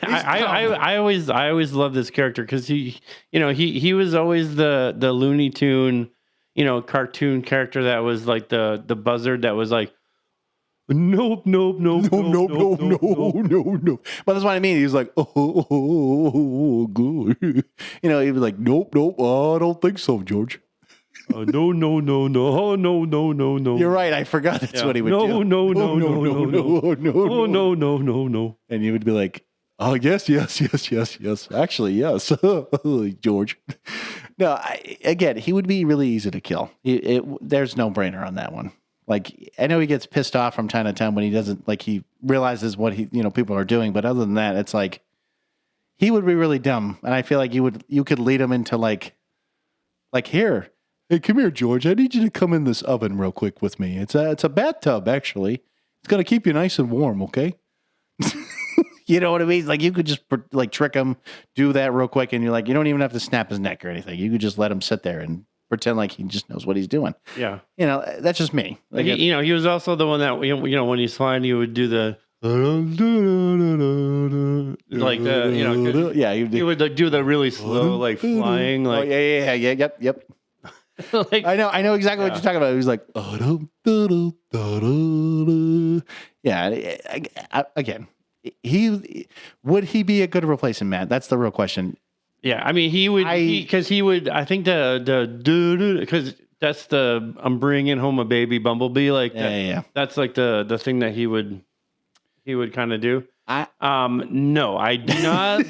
I always love this character because he was always the Looney Tune, cartoon character that was like the buzzard that was like, nope. No. But that's what I mean. He was like, oh, good. He was like, nope. Oh, I don't think so, George. No. Oh, no. You're right. I forgot that's what he would do. No. And you would be like, oh, yes. Actually, yes. George. No, again, he would be really easy to kill. There's no brainer on that one. Like, I know he gets pissed off from time to time when he doesn't, like, he realizes what people are doing. But other than that, it's like, he would be really dumb. And I feel like you could lead him into like here. Hey, come here, George. I need you to come in this oven real quick with me. It's a bathtub, actually. It's going to keep you nice and warm, okay? You know what I mean? Like, you could just, like, trick him, do that real quick, and you're like, you don't even have to snap his neck or anything. You could just let him sit there and pretend like he just knows what he's doing. Yeah. That's just me. Like, he was also the one that, when he's flying, he would do the... like the, yeah, he would do the really slow, like, flying. Like, oh, yeah, yep. Like, I know exactly what you're talking about. He was like, yeah. Again, would he be a good replacement, Matt? That's the real question. Yeah, I mean, he would, because he would. I think because that's the I'm bringing home a baby bumblebee. Like, yeah. That's like the thing that he would kind of do. No, I do not.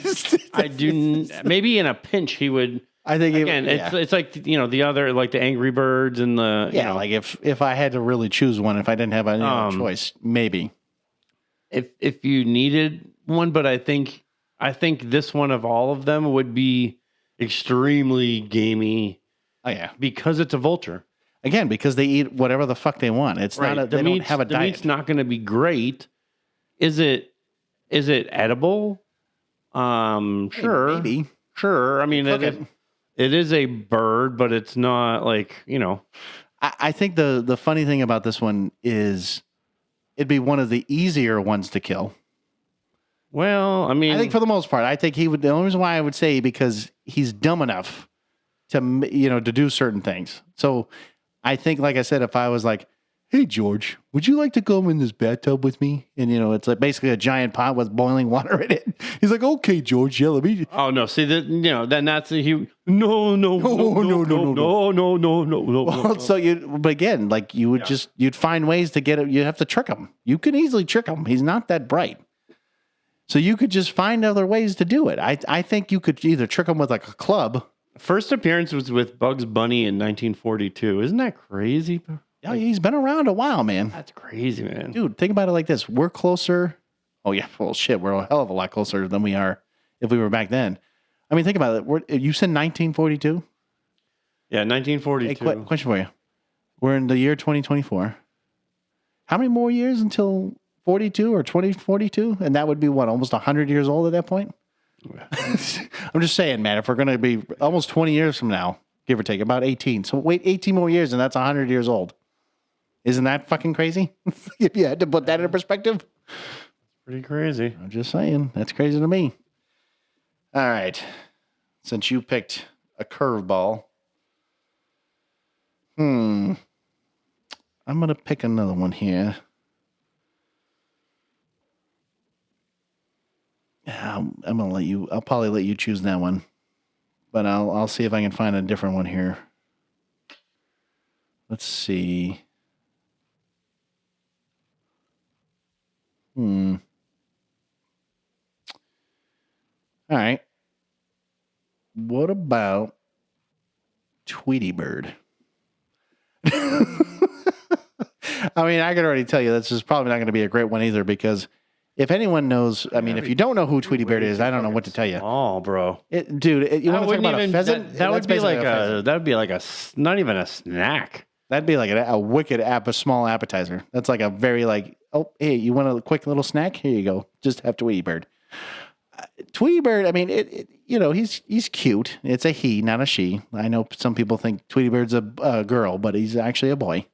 Maybe in a pinch he would. I think it's like the other, like the Angry Birds and the like if I had to really choose one, if I didn't have any other choice, maybe if you needed one, but I think this one of all of them would be extremely gamey. Oh yeah, because it's a vulture. Again, because they eat whatever the fuck they want. It's not they don't have a diet. The meat's not going to be great. Is it edible? Sure, maybe. Sure. I mean, it is a bird, but it's not like, I think the funny thing about this one is it'd be one of the easier ones to kill. Well, I mean, I think for the most part, I think he would. The only reason why I would say because he's dumb enough to to do certain things. So I think, like I said, if I was like, hey, George, would you like to go in this bathtub with me? And, it's like basically a giant pot with boiling water in it. He's like, okay, George, yeah, let me. Oh, no. See, then that's he. No. Well, so but again, like you would you'd find ways to get it. You have to trick him. You can easily trick him. He's not that bright. So you could just find other ways to do it. I think you could either trick him with like a club. First appearance was with Bugs Bunny in 1942. Isn't that crazy? Yeah, he's been around a while, man. That's crazy, man. Dude, think about it like this. We're closer. Oh, yeah. Well, shit. We're a hell of a lot closer than we are if we were back then. I mean, think about it. You said 1942? Yeah, 1942. Hey, question for you. We're in the year 2024. How many more years until 42 or 2042? And that would be what? Almost 100 years old at that point? I'm just saying, man, if we're going to be almost 20 years from now, give or take, about 18. So wait 18 more years and that's 100 years old. Isn't that fucking crazy? If you had to put that in perspective. Pretty crazy. I'm just saying. That's crazy to me. All right. Since you picked a curveball. I'm going to pick another one here. I'm going to let you, I'll probably let you choose that one. But I'll see if I can find a different one here. Let's see. All right. What about Tweety Bird? I mean, I can already tell you this is probably not going to be a great one either because if anyone knows, I mean, if you don't know who Tweety Bird is, I don't know what to tell you. Oh, bro. You want to talk about a pheasant? That would be like not even a snack. That'd be like a wicked small appetizer. That's like a very oh, hey, you want a quick little snack? Here you go. Just have Tweety Bird. Tweety Bird, I mean, he's cute. It's a he, not a she. I know some people think Tweety Bird's a girl, but he's actually a boy.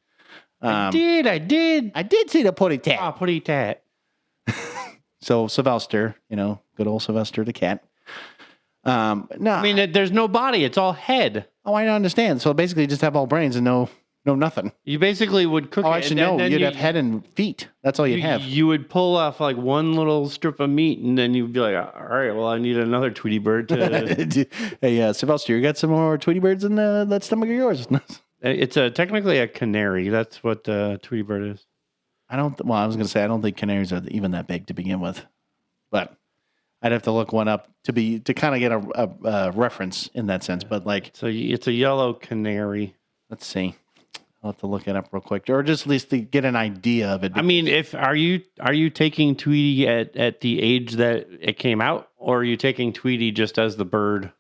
I did see the putty tat. Oh, putty tat. So Sylvester, good old Sylvester the cat. No, I mean, there's no body. It's all head. Oh, I understand. So basically, you just have all brains and no nothing. You basically would cook. Oh, actually, no. You'd have head and feet. That's all you'd have. You would pull off like one little strip of meat, and then you'd be like, "All right, well, I need another Tweety bird to." Hey, Sylvester, you got some more Tweety birds in that stomach of yours? It's technically a canary. That's what Tweety bird is. I was going to say I don't think canaries are even that big to begin with, but I'd have to look one up to kind of get a reference in that sense. But like, so it's a yellow canary. Let's see. I'll have to look it up real quick, or just at least to get an idea of it. I mean, are you taking Tweety at the age that it came out, or are you taking Tweety just as the bird,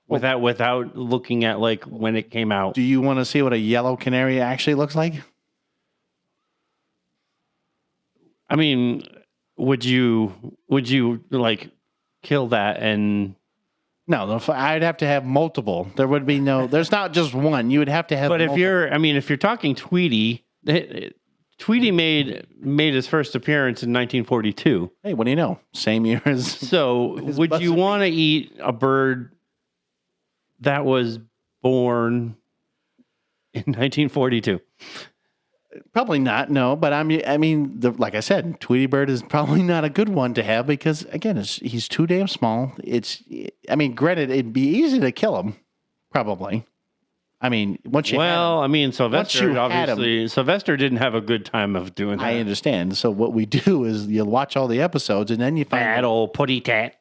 without looking at like when it came out? Do you want to see what a yellow canary actually looks like? I mean, would you like kill that and? No, I'd have to have multiple. There would be there's not just one. You would have to have. But multiple. if you're talking Tweety, Tweety made his first appearance in 1942. Hey, what do you know? Same year as. So, would you want to eat a bird that was born in 1942? Probably not, no. But like I said, Tweety bird is probably not a good one to have because, again, he's too damn small. Granted, it'd be easy to kill him, probably. Sylvester didn't have a good time of doing that. I understand. So what we do is you watch all the episodes and then you find that old putty tat.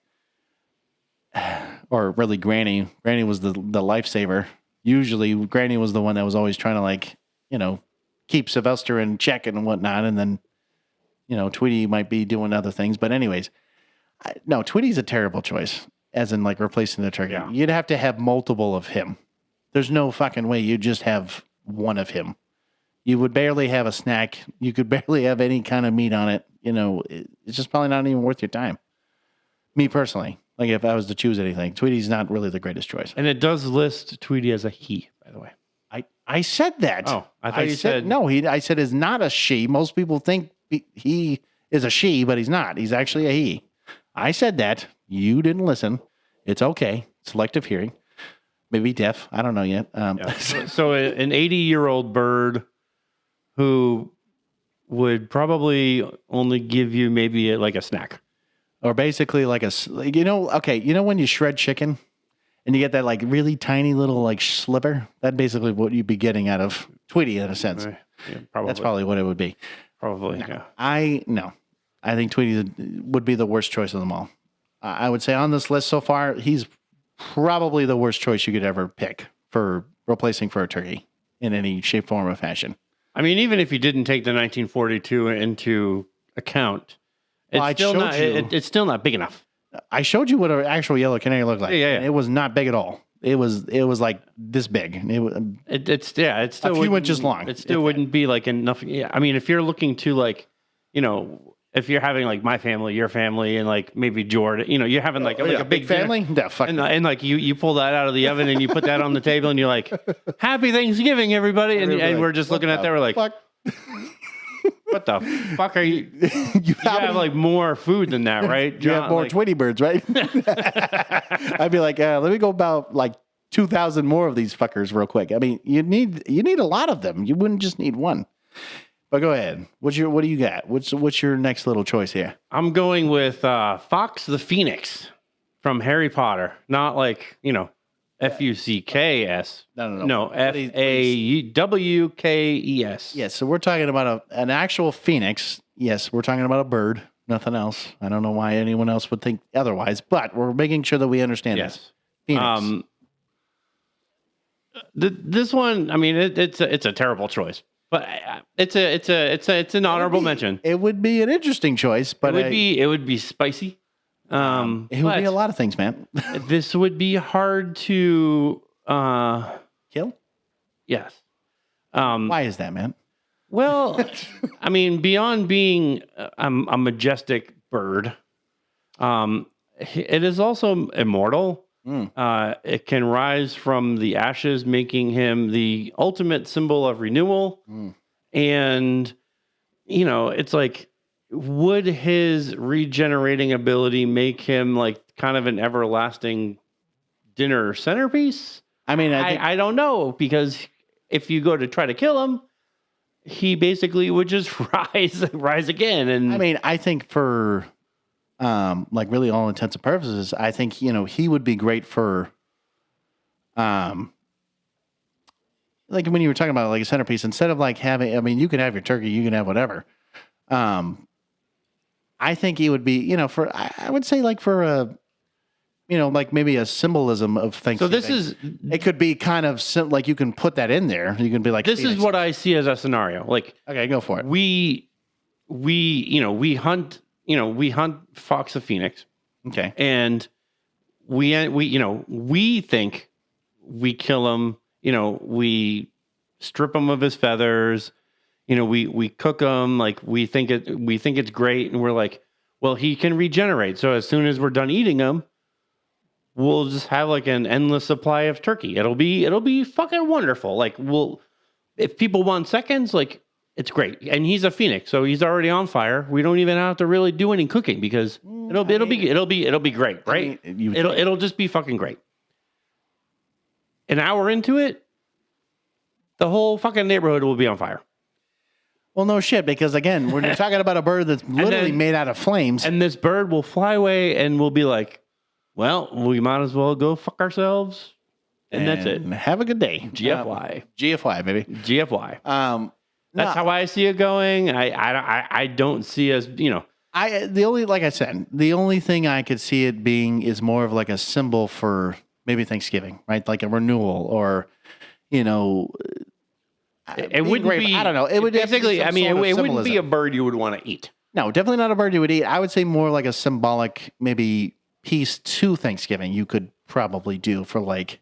Or really, Granny. Granny was the lifesaver. Usually, Granny was the one that was always trying to keep Sylvester in check and whatnot, and then, Tweety might be doing other things. But anyways, no, Tweety's a terrible choice, as in like replacing the turkey. Yeah. You'd have to have multiple of him. There's no fucking way you just have one of him. You would barely have a snack. You could barely have any kind of meat on it. It's just probably not even worth your time. Me personally, like if I was to choose anything, Tweety's not really the greatest choice. And it does list Tweety as a he, by the way. I said that. Oh, I thought you said no. I said is not a she. Most people think he is a she, but he's not. He's actually a he. I said that. You didn't listen. It's okay. Selective hearing. Maybe deaf. I don't know yet. So an 80-year-old bird who would probably only give you maybe like a snack, or basically like when you shred chicken. And you get that like really tiny little like sliver. That's basically what you'd be getting out of Tweety in a sense. Yeah, probably. That's probably what it would be. Probably, yeah. I think Tweety would be the worst choice of them all. I would say on this list so far, he's probably the worst choice you could ever pick for replacing for a turkey in any shape, form, or fashion. I mean, even if you didn't take the 1942 into account, it's still not big enough. I showed you what an actual yellow canary looked like. Yeah. It was not big at all. It was like this big. It's still a few inches long. It still wouldn't be like enough. Yeah, I mean, if you're looking to like, if you're having like my family, your family, and like maybe Jordan, you're having like a big family. No, fuck. And like you pull that out of the oven and you put that on the table and you're like, "Happy Thanksgiving, everybody!" And we're just looking at that. We're like, fuck? What the fuck are you? You have like more food than that, right? You have more Tweety birds, right? I'd be like, let me go about like 2,000 more of these fuckers real quick. I mean, you need a lot of them. You wouldn't just need one. But go ahead. What do you got? What's your next little choice here? I'm going with Fawkes the Phoenix from Harry Potter. Not like Fucks. No, Fawkes. Yes, so we're talking about an actual phoenix. Yes, we're talking about a bird, nothing else. I don't know why anyone else would think otherwise, but we're making sure that we understand this. Phoenix. This one, I mean, it's a terrible choice, but it's an honorable mention. It would be an interesting choice, but it would be spicy. It would be a lot of things, man. This would be hard to kill. Yes. Why is that, man? Well, I mean, beyond being a majestic bird, it is also immortal. It can rise from the ashes, making him the ultimate symbol of renewal. And, it's like, would his regenerating ability make him like kind of an everlasting dinner centerpiece? I mean, I don't know, because if you go to try to kill him, he basically would just rise again. And I mean, I think for like really all intents and purposes, I think, he would be great for like when you were talking about like a centerpiece, instead of like having, I mean, you can have your turkey, you can have whatever. I think he would be, for, I would say like for a, like maybe a symbolism of Thanksgiving. So it could be kind of like you can put that in there. You can be like, this is what I see as a scenario. Like, okay, go for it. We hunt Fawkes the Phoenix. Okay. And we think we kill him, we strip him of his feathers, we cook him, like we think it's great, and we're like, well, he can regenerate. So as soon as we're done eating him, we'll just have like an endless supply of turkey. It'll be fucking wonderful. Like, if people want seconds, like, it's great. And he's a phoenix, so he's already on fire. We don't even have to really do any cooking, because it'll be great, right? I mean, it'll just be fucking great. An hour into it, the whole fucking neighborhood will be on fire. Well, no shit, because again, when you're talking about a bird that's literally made out of flames, and this bird will fly away, and we'll be like, well, we might as well go fuck ourselves, and that's it. Have a good day. GFY, GFY, baby. GFY. That's how I see it going. I don't see us, like I said, the only thing I could see it being is more of like a symbol for maybe Thanksgiving, right? Like a renewal, or it wouldn't be. I don't know. It would basically. I mean, it wouldn't be a bird you would want to eat. No, definitely not a bird you would eat. I would say more like a symbolic, maybe piece to Thanksgiving. You could probably do for like,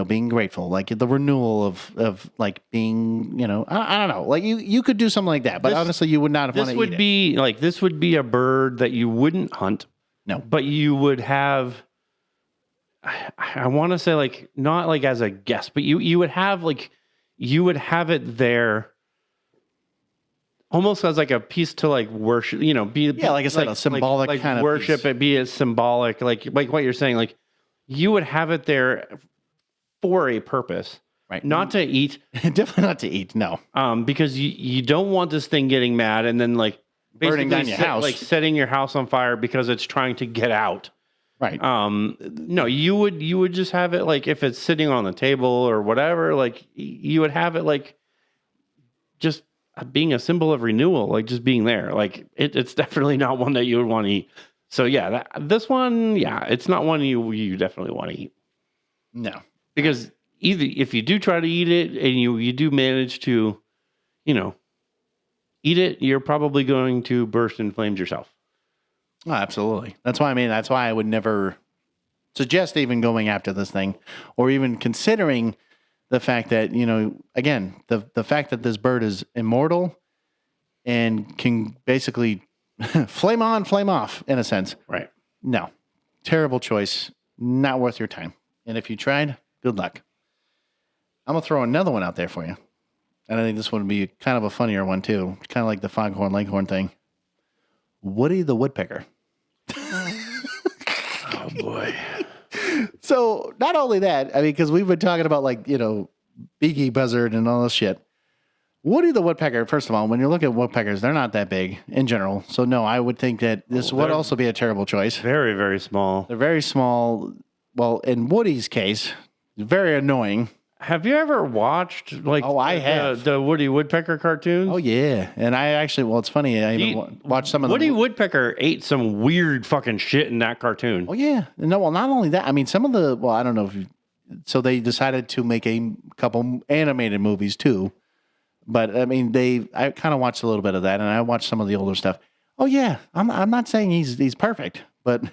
being grateful, like the renewal of like being, I don't know, like you could do something like that. But honestly, you would not want to eat it. This would be a bird that you wouldn't hunt. No, but you would have. I want to say like not like as a guest, but you would have it there, almost as like a piece to like worship. Like I said, a symbolic like kind of worship. piece. It be as symbolic, like what you're saying. Like you would have it there for a purpose, right? Not to eat. Definitely not to eat. No, because you don't want this thing getting mad and then like burning down your house, like setting your house on fire because it's trying to get out. Right. No, you would just have it like if it's sitting on the table or whatever, like you would have it like just being a symbol of renewal, like just being there. Like it's definitely not one that you would want to eat. So yeah, this one, it's not one you definitely want to eat. No, because either if you do try to eat it and you do manage to, eat it, you're probably going to burst in flames yourself. Oh, absolutely. That's why I would never suggest even going after this thing, or even considering the fact that, again, the fact that this bird is immortal and can basically flame on, flame off in a sense. Right. No. Terrible choice. Not worth your time. And if you tried, good luck. I'm going to throw another one out there for you. And I think this one would be kind of a funnier one too. Kind of like the foghorn leghorn thing. Woody the Woodpecker. Oh, boy. So, not only that, I mean, because we've been talking about like, Beaky Buzzard and all this shit. Woody the Woodpecker, first of all, when you look at woodpeckers, they're not that big in general. So, no, I would think that this would also be a terrible choice. Very, very small. They're very small. Well, in Woody's case, very annoying. Have you ever watched like I have the Woody Woodpecker cartoons? Oh yeah, and I actually, well, it's funny. I even watched some of Woody Woodpecker ate some weird fucking shit in that cartoon. Oh yeah, no, well, not only that. I mean, some of the I don't know if so they decided to make a couple animated movies too, but I mean, I kind of watched a little bit of that, and I watched some of the older stuff. Oh yeah, I'm not saying he's perfect, but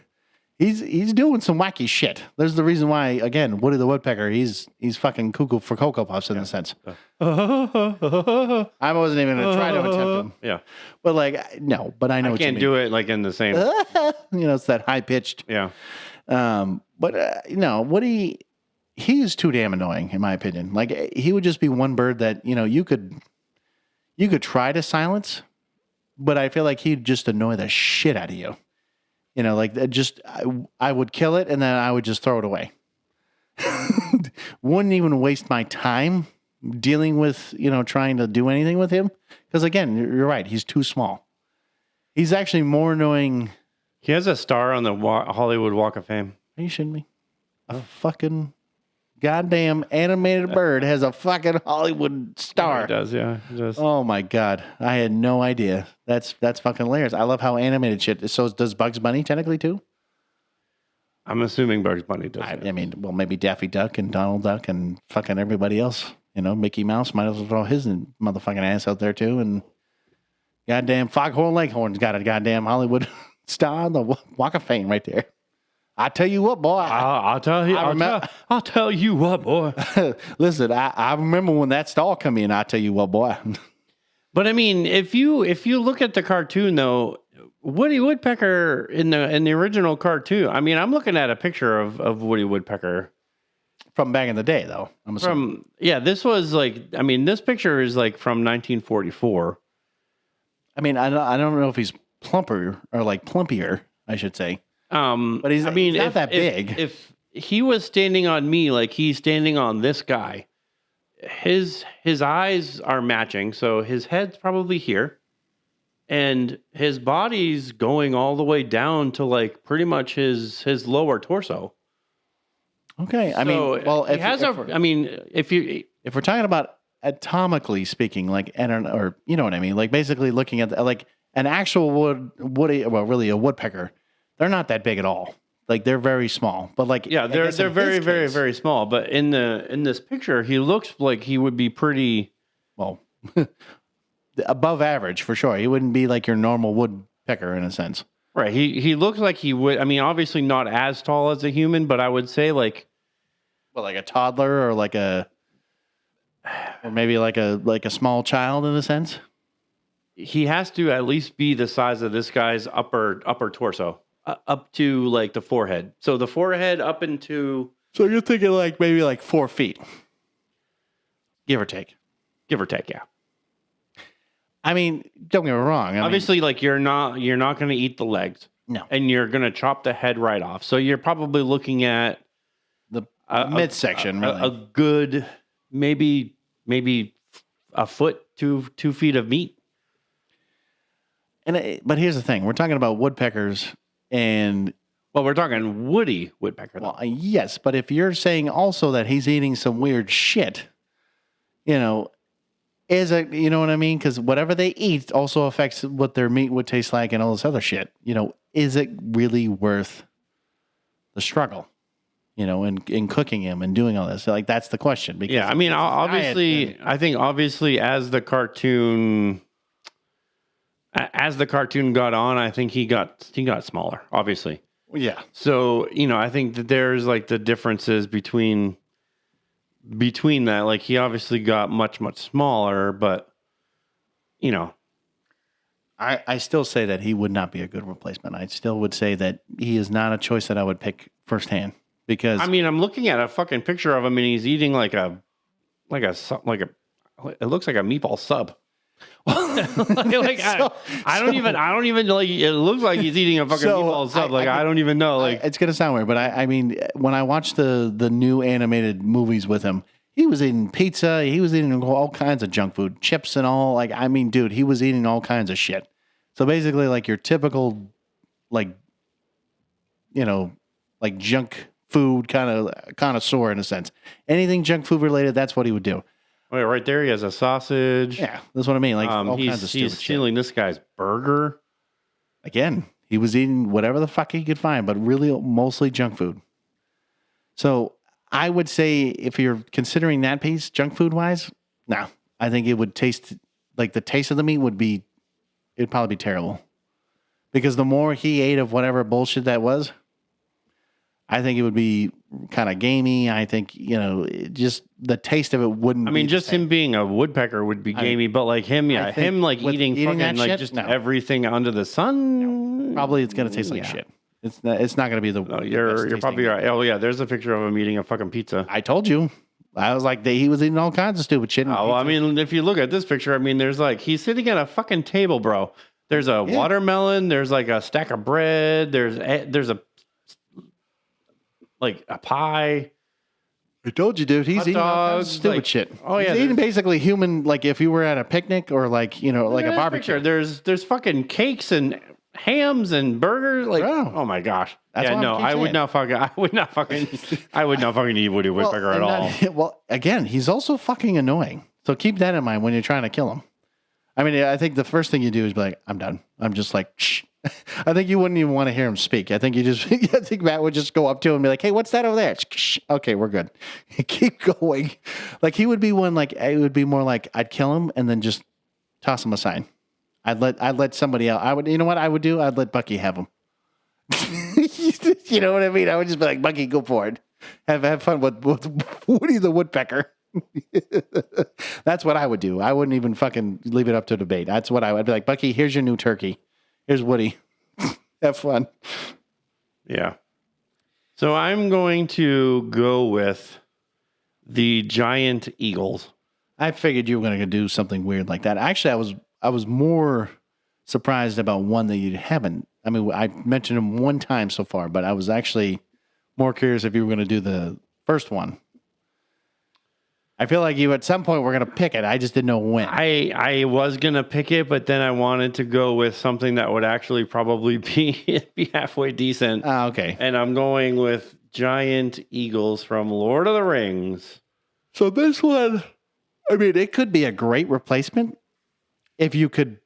He's doing some wacky shit. There's the reason why, again, Woody the Woodpecker, he's fucking cuckoo for Cocoa Puffs in a sense. I wasn't even going to try to attempt him. Yeah. But like, no, but I know what you mean. I can't do it like in the same. It's that high pitched. Yeah. But Woody, he is too damn annoying in my opinion. Like he would just be one bird that, you could you could try to silence, but I feel like he'd just annoy the shit out of you. You know, like I would kill it and then I would just throw it away. Wouldn't even waste my time dealing with, trying to do anything with him. Because again, you're right. He's too small. He's actually more annoying. He has a star on the Hollywood Walk of Fame. Are you shitting me? A fucking goddamn animated bird has a fucking Hollywood star. It does, yeah. It does. Oh my God. I had no idea. That's fucking hilarious. I love how animated shit. So does Bugs Bunny technically too? I'm assuming Bugs Bunny does. I mean, well, maybe Daffy Duck and Donald Duck and fucking everybody else. Mickey Mouse might as well throw his motherfucking ass out there too. And goddamn Foghorn Leghorn's got a goddamn Hollywood star on the Walk of Fame right there. I tell you what, boy. I'll tell you. I'll tell you what, boy. Listen, I remember when that star come in. I tell you what, boy. But I mean, if you look at the cartoon though, Woody Woodpecker in the original cartoon. I mean, I'm looking at a picture of Woody Woodpecker from back in the day, though. I'm assuming. This was this picture is like from 1944. I mean, I don't know if he's plumper or like plumpier, I should say. But he's not that big. If he was standing on me like he's standing on this guy, his eyes are matching, so his head's probably here, and his body's going all the way down to like pretty much his lower torso. Okay, I mean, well, if we're talking about atomically speaking, like or you know what I mean, like basically looking at like an actual really a woodpecker. They're not that big at all. Like they're very small, but like they're very very very small. But in this picture, he looks like he would be pretty well above average for sure. He wouldn't be like your normal woodpecker in a sense, right? He looks like he would. I mean, obviously not as tall as a human, but I would say like a toddler or maybe like a small child in a sense. He has to at least be the size of this guy's upper torso. Up to like the forehead. So the forehead up into... So you're thinking like maybe like 4 feet. Give or take. Give or take, yeah. I mean, don't get me wrong. Obviously, like you're not going to eat the legs. No. And you're going to chop the head right off. So you're probably looking at... the midsection, really. A good, maybe a foot, 2 feet of meat. But here's the thing. We're talking about woodpeckers... And we're talking Woody Woodpecker. Well, yes, but if you're saying also that he's eating some weird shit, you know what I mean? Because whatever they eat also affects what their meat would taste like and all this other shit. Is it really worth the struggle? In cooking him and doing all this, like that's the question. Because I mean, obviously, I think as the cartoon. As the cartoon got on, I think he got smaller, obviously. Yeah. So, I think that there's like the differences between that. Like he obviously got much, much smaller, but I still say that he would not be a good replacement. I still would say that he is not a choice that I would pick firsthand because I mean, I'm looking at a fucking picture of him and he's eating it looks like a meatball sub. I don't even like. It looks like he's eating a fucking meatball sub. I don't even know. It's gonna sound weird, but I mean, when I watched the new animated movies with him, he was eating pizza. He was eating all kinds of junk food, chips and all. Dude, he was eating all kinds of shit. So basically, like your typical, junk food kind of connoisseur in a sense. Anything junk food related, that's what he would do. Wait, right there, he has a sausage. Yeah, that's what I mean. Like all kinds of stupid he's stealing this guy's burger. Again, he was eating whatever the fuck he could find, but really mostly junk food. So I would say if you're considering that piece, junk food wise, no. I think it would taste like the taste of the meat it'd probably be terrible. Because the more he ate of whatever bullshit that was, I think it would be kind of gamey. I think, just the taste of it wouldn't. I mean, just him being a woodpecker would be gamey, but like him, him like eating fucking like shit, just everything under the sun. No. Probably it's going to taste like shit. It's not going to be the. No, you're probably right. Oh yeah, there's a picture of him eating a fucking pizza. I told you. I was like, he was eating all kinds of stupid shit. Oh, well, I mean, if you look at this picture, I mean, there's like, he's sitting at a fucking table, bro. There's a watermelon. There's like a stack of bread. There's a like a pie. I told you, dude. He's eating all kinds of stupid shit. Oh yeah, he's eating basically human. Like if you were at a picnic or like like a barbecue. There's fucking cakes and hams and burgers. Like oh my gosh. I would not fucking eat Woody Woodpecker at all. Well, again, he's also fucking annoying. So keep that in mind when you're trying to kill him. I mean, I think the first thing you do is be like, I'm done. I'm just like, shh. I think you wouldn't even want to hear him speak. I think I think Matt would just go up to him and be like, hey, what's that over there? Shh. Okay, we're good. Keep going. Like he would be one, like, it would be more like I'd kill him and then just toss him aside. I'd let somebody else. You know what I would do? I'd let Bucky have him. You know what I mean? I would just be like, Bucky, go for it. Have fun with Woody the Woodpecker. That's what I would do. I wouldn't even fucking leave it up to debate. That's what I would be like. Bucky, here's your new turkey. Here's Woody. Have fun. Yeah. So I'm going to go with the giant eagles. I figured you were going to do something weird like that. Actually, I was more surprised about one that you haven't. I mean, I mentioned him one time so far, but I was actually more curious if you were going to do the first one. I feel like you at some point were going to pick it. I just didn't know when. I was going to pick it, but then I wanted to go with something that would actually probably be halfway decent. Okay. And I'm going with giant eagles from Lord of the Rings. So this one, I mean, it could be a great replacement if you could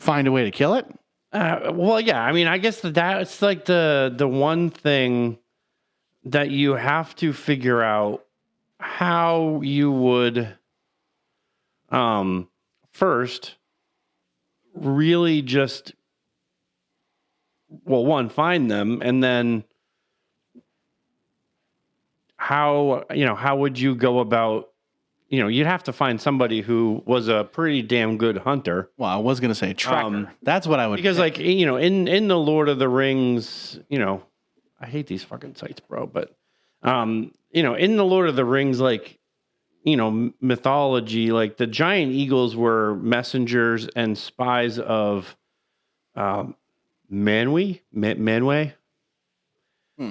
find a way to kill it. Well, yeah. I mean, I guess that's like the one thing that you have to figure out how you would first really just find them, and then how would you go about, you'd have to find somebody who was a pretty damn good hunter. Well, I was going to say tracker. That's what I would because pick. Like, in the Lord of the Rings, I hate these fucking sites, bro, but in the Lord of the Rings, like, mythology, like the giant eagles were messengers and spies of Manwë.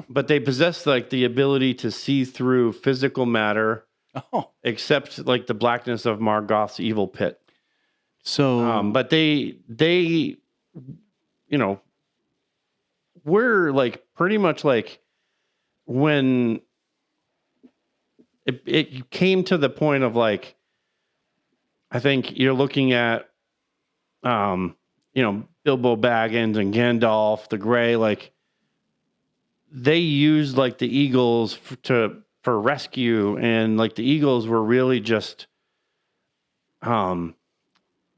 But they possessed like the ability to see through physical matter, except like the blackness of Morgoth's evil pit. So, but they we're like pretty much like when it came to the point of like, I think you're looking at, Bilbo Baggins and Gandalf the Grey, like they used like the eagles for rescue, and like the eagles were really just,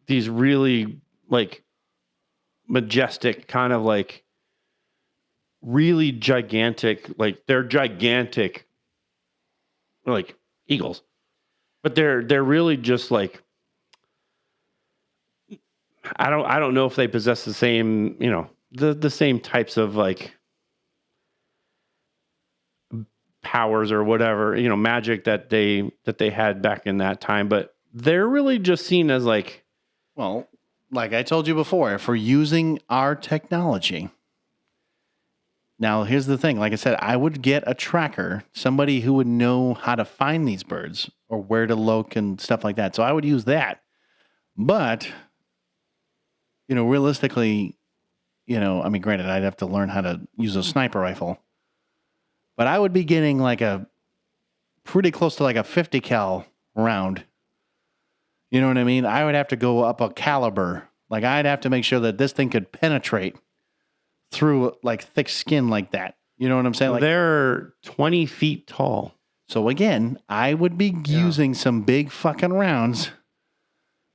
these really like majestic kind of like really gigantic, like they're gigantic like eagles, but they're really just like, I don't know if they possess the same, the same types of like powers or whatever, magic that they had back in that time, but they're really just seen as like, well, like I told you before, if we're using our technology. Now, here's the thing. Like I said, I would get a tracker, somebody who would know how to find these birds or where to look and stuff like that. So I would use that. But, realistically, I mean, granted, I'd have to learn how to use a sniper rifle. But I would be getting like a pretty close to like a 50 cal round. You know what I mean? I would have to go up a caliber. Like I'd have to make sure that this thing could penetrate through like thick skin like that. You know what I'm saying? Like they're 20 feet tall. So again, I would be using some big fucking rounds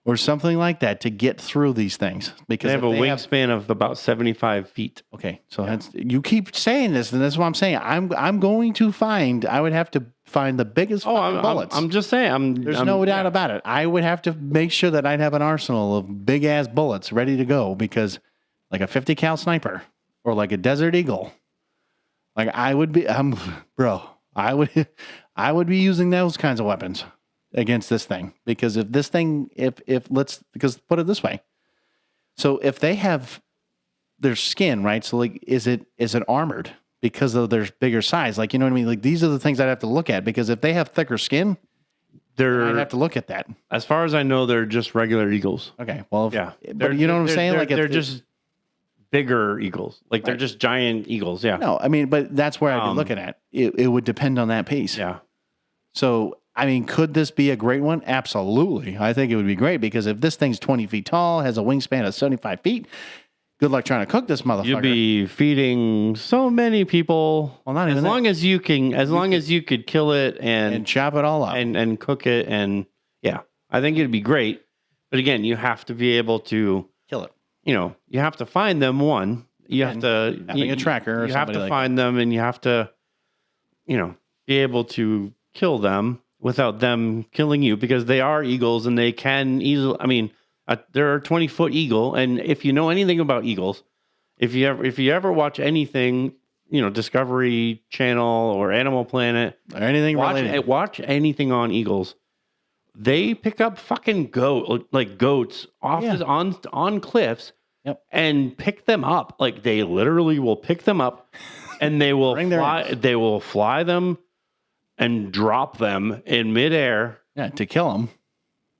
or something like that to get through these things, because they have a wingspan of about 75 feet. Okay. So you keep saying this, and that's what I'm saying. I'm going to I would have to find the biggest bullets. I'm just saying. There's no doubt about it. I would have to make sure that I'd have an arsenal of big ass bullets ready to go, because like a 50 cal sniper or like a Desert Eagle, like I would be, bro, I would I would be using those kinds of weapons against this thing, because if this thing because put it this way. So if they have their skin, right? So like is it armored because of their bigger size? Like, you know what I mean? Like these are the things I'd have to look at, because if they have thicker skin, I'd have to look at that. As far as I know, they're just regular eagles. Okay. Well, but you know what I'm saying? Like they're just bigger eagles. Like they're just giant eagles. Yeah. No, I mean, but that's where I'd be looking at. It would depend on that piece. Yeah. So, I mean, could this be a great one? Absolutely. I think it would be great, because if this thing's 20 feet tall, has a wingspan of 75 feet, good luck trying to cook this motherfucker. You'd be feeding so many people. Well, not even as long as you can, as you could kill it and chop it all up and cook it. And yeah, I think it'd be great. But again, you have to be able to kill it. You know, you have to find them. You have to having a tracker. Or you have to like find them, and you have to, you know, be able to kill them without them killing you, because they are eagles and they can easily. I mean, they're a 20-foot eagle, and if you know anything about eagles, if you ever watch anything, you know, Discovery Channel or Animal Planet or anything watch anything on eagles. They pick up fucking goats off on cliffs, and pick them up. Like they literally will pick them up, and they will fly. They will fly them and drop them in midair. Yeah, to kill them.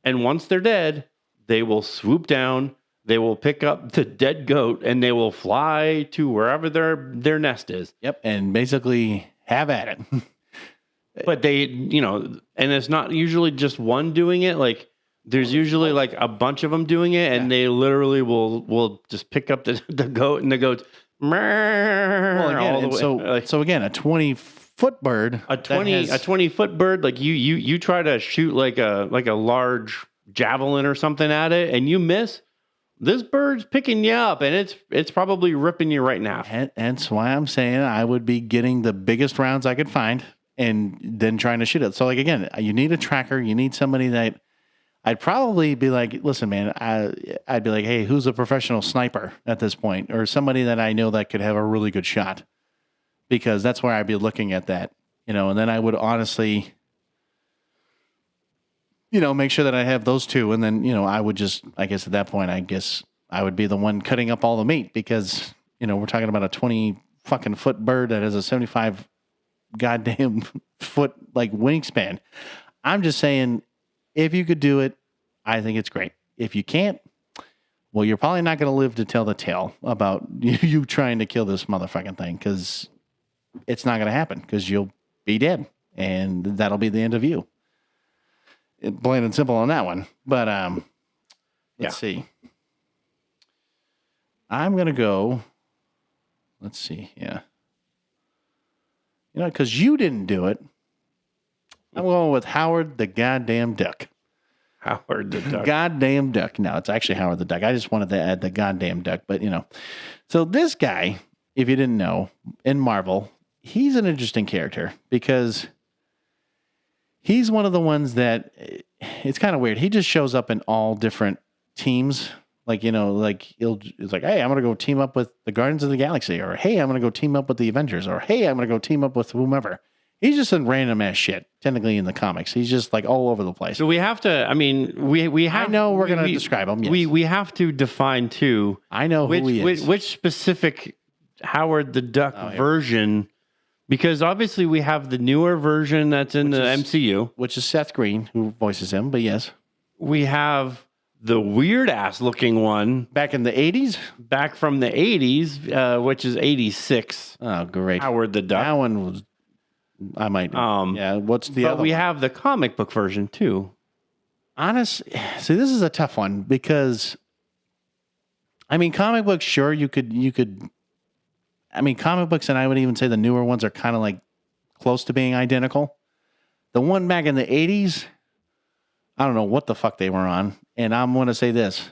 And once they're dead, they will swoop down. They will pick up the dead goat, and they will fly to wherever their nest is. Yep, and basically have at it. But they, you know, and it's not usually just one doing it. Like there's usually like a bunch of them doing it, and they literally will just pick up the goat, and the goat's well, again, so again, a 20-foot bird, a 20-foot bird, like you try to shoot like a large javelin or something at it, and you miss. This bird's picking you up, and it's probably ripping you right in half. And that's why I'm saying I would be getting the biggest rounds I could find, and then trying to shoot it. So, like, again, you need a tracker. You need somebody that I'd probably be like, listen, man, I'd be like, hey, who's a professional sniper at this point? Or somebody that I know that could have a really good shot. Because that's where I'd be looking at that, you know, and then I would honestly, you know, make sure that I have those two. And then, you know, I would just, I guess at that point, I guess I would be the one cutting up all the meat, because, you know, we're talking about a 20-foot bird that has a 75 goddamn foot like wingspan. I'm just saying, if you could do it, I think it's great. If you can't, well, you're probably not going to live to tell the tale about you trying to kill this motherfucking thing, because it's not going to happen, because you'll be dead, and that'll be the end of you. Plain and simple on that one. But let's see. I'm going to go. Let's see. Yeah. You know, because you didn't do it, I'm going with Howard the goddamn duck. Howard the duck. Goddamn duck. No, it's actually Howard the duck. I just wanted to add the goddamn duck, but you know. So this guy, if you didn't know, in Marvel, he's an interesting character, because he's one of the ones that, it's kind of weird. He just shows up in all different teams. Like, you know, like it's like, hey, I'm going to go team up with the Guardians of the Galaxy, or hey, I'm going to go team up with the Avengers, or hey, I'm going to go team up with whomever. He's just in random ass shit, technically, in the comics. He's just like all over the place. So we have to, I mean, we have. I know we're going to describe him. Yes. We have to define too. I know who he is. Which specific Howard the Duck version, because obviously we have the newer version that's in the MCU. Which is Seth Green, who voices him, but yes. We have the weird ass looking one. Back in the 80s? Back from the 80s, which is 86. Oh, great. Howard the Duck. That one was, I might know. Yeah, what's the other But we one? have the comic book version too. See, this is a tough one, because, I mean, comic books, sure, you could, I mean, comic books, and I would even say the newer ones are kind of like close to being identical. The one back in the 80s, I don't know what the fuck they were on. And I'm going to say this.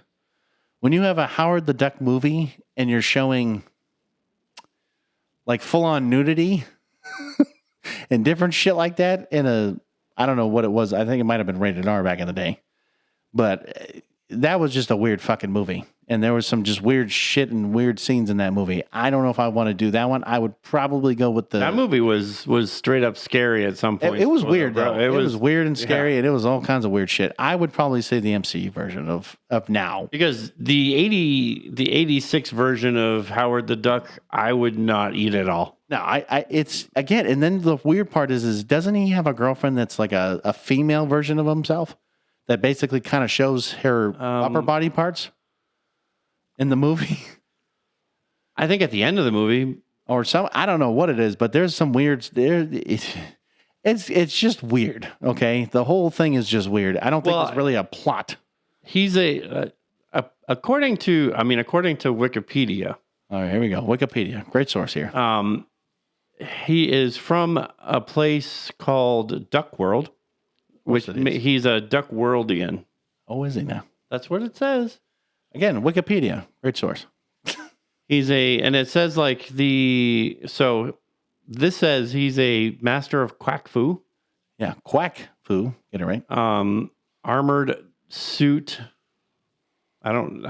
When you have a Howard the Duck movie and you're showing like full-on nudity and different shit like that I don't know what it was. I think it might have been rated R back in the day. But that was just a weird fucking movie. and there was some just weird shit and weird scenes in that movie. I don't know if I want to do that one. I would probably go with that movie was straight up scary at some point. It was weird though. It was weird and scary, and it was all kinds of weird shit. I would probably say the MCU version of now, because the 86 version of Howard the Duck, I would not eat at all. No, it's again, and then the weird part is doesn't he have a girlfriend that's like a female version of himself that basically kind of shows her upper body parts in the movie? I think at the end of the movie, or some, I don't know what it is, but there's some weird there. It's just weird. Okay, the whole thing is just weird. I don't think it's really a plot. He's according to Wikipedia. All right, here we go. Wikipedia, great source here. He is from a place called Duck World, which he's a Duck Worldian. Oh, is he now? That's what it says. Again, Wikipedia, great source. And it says this says he's a master of quack fu. Yeah, quack fu. Get it right. Armored suit. I don't know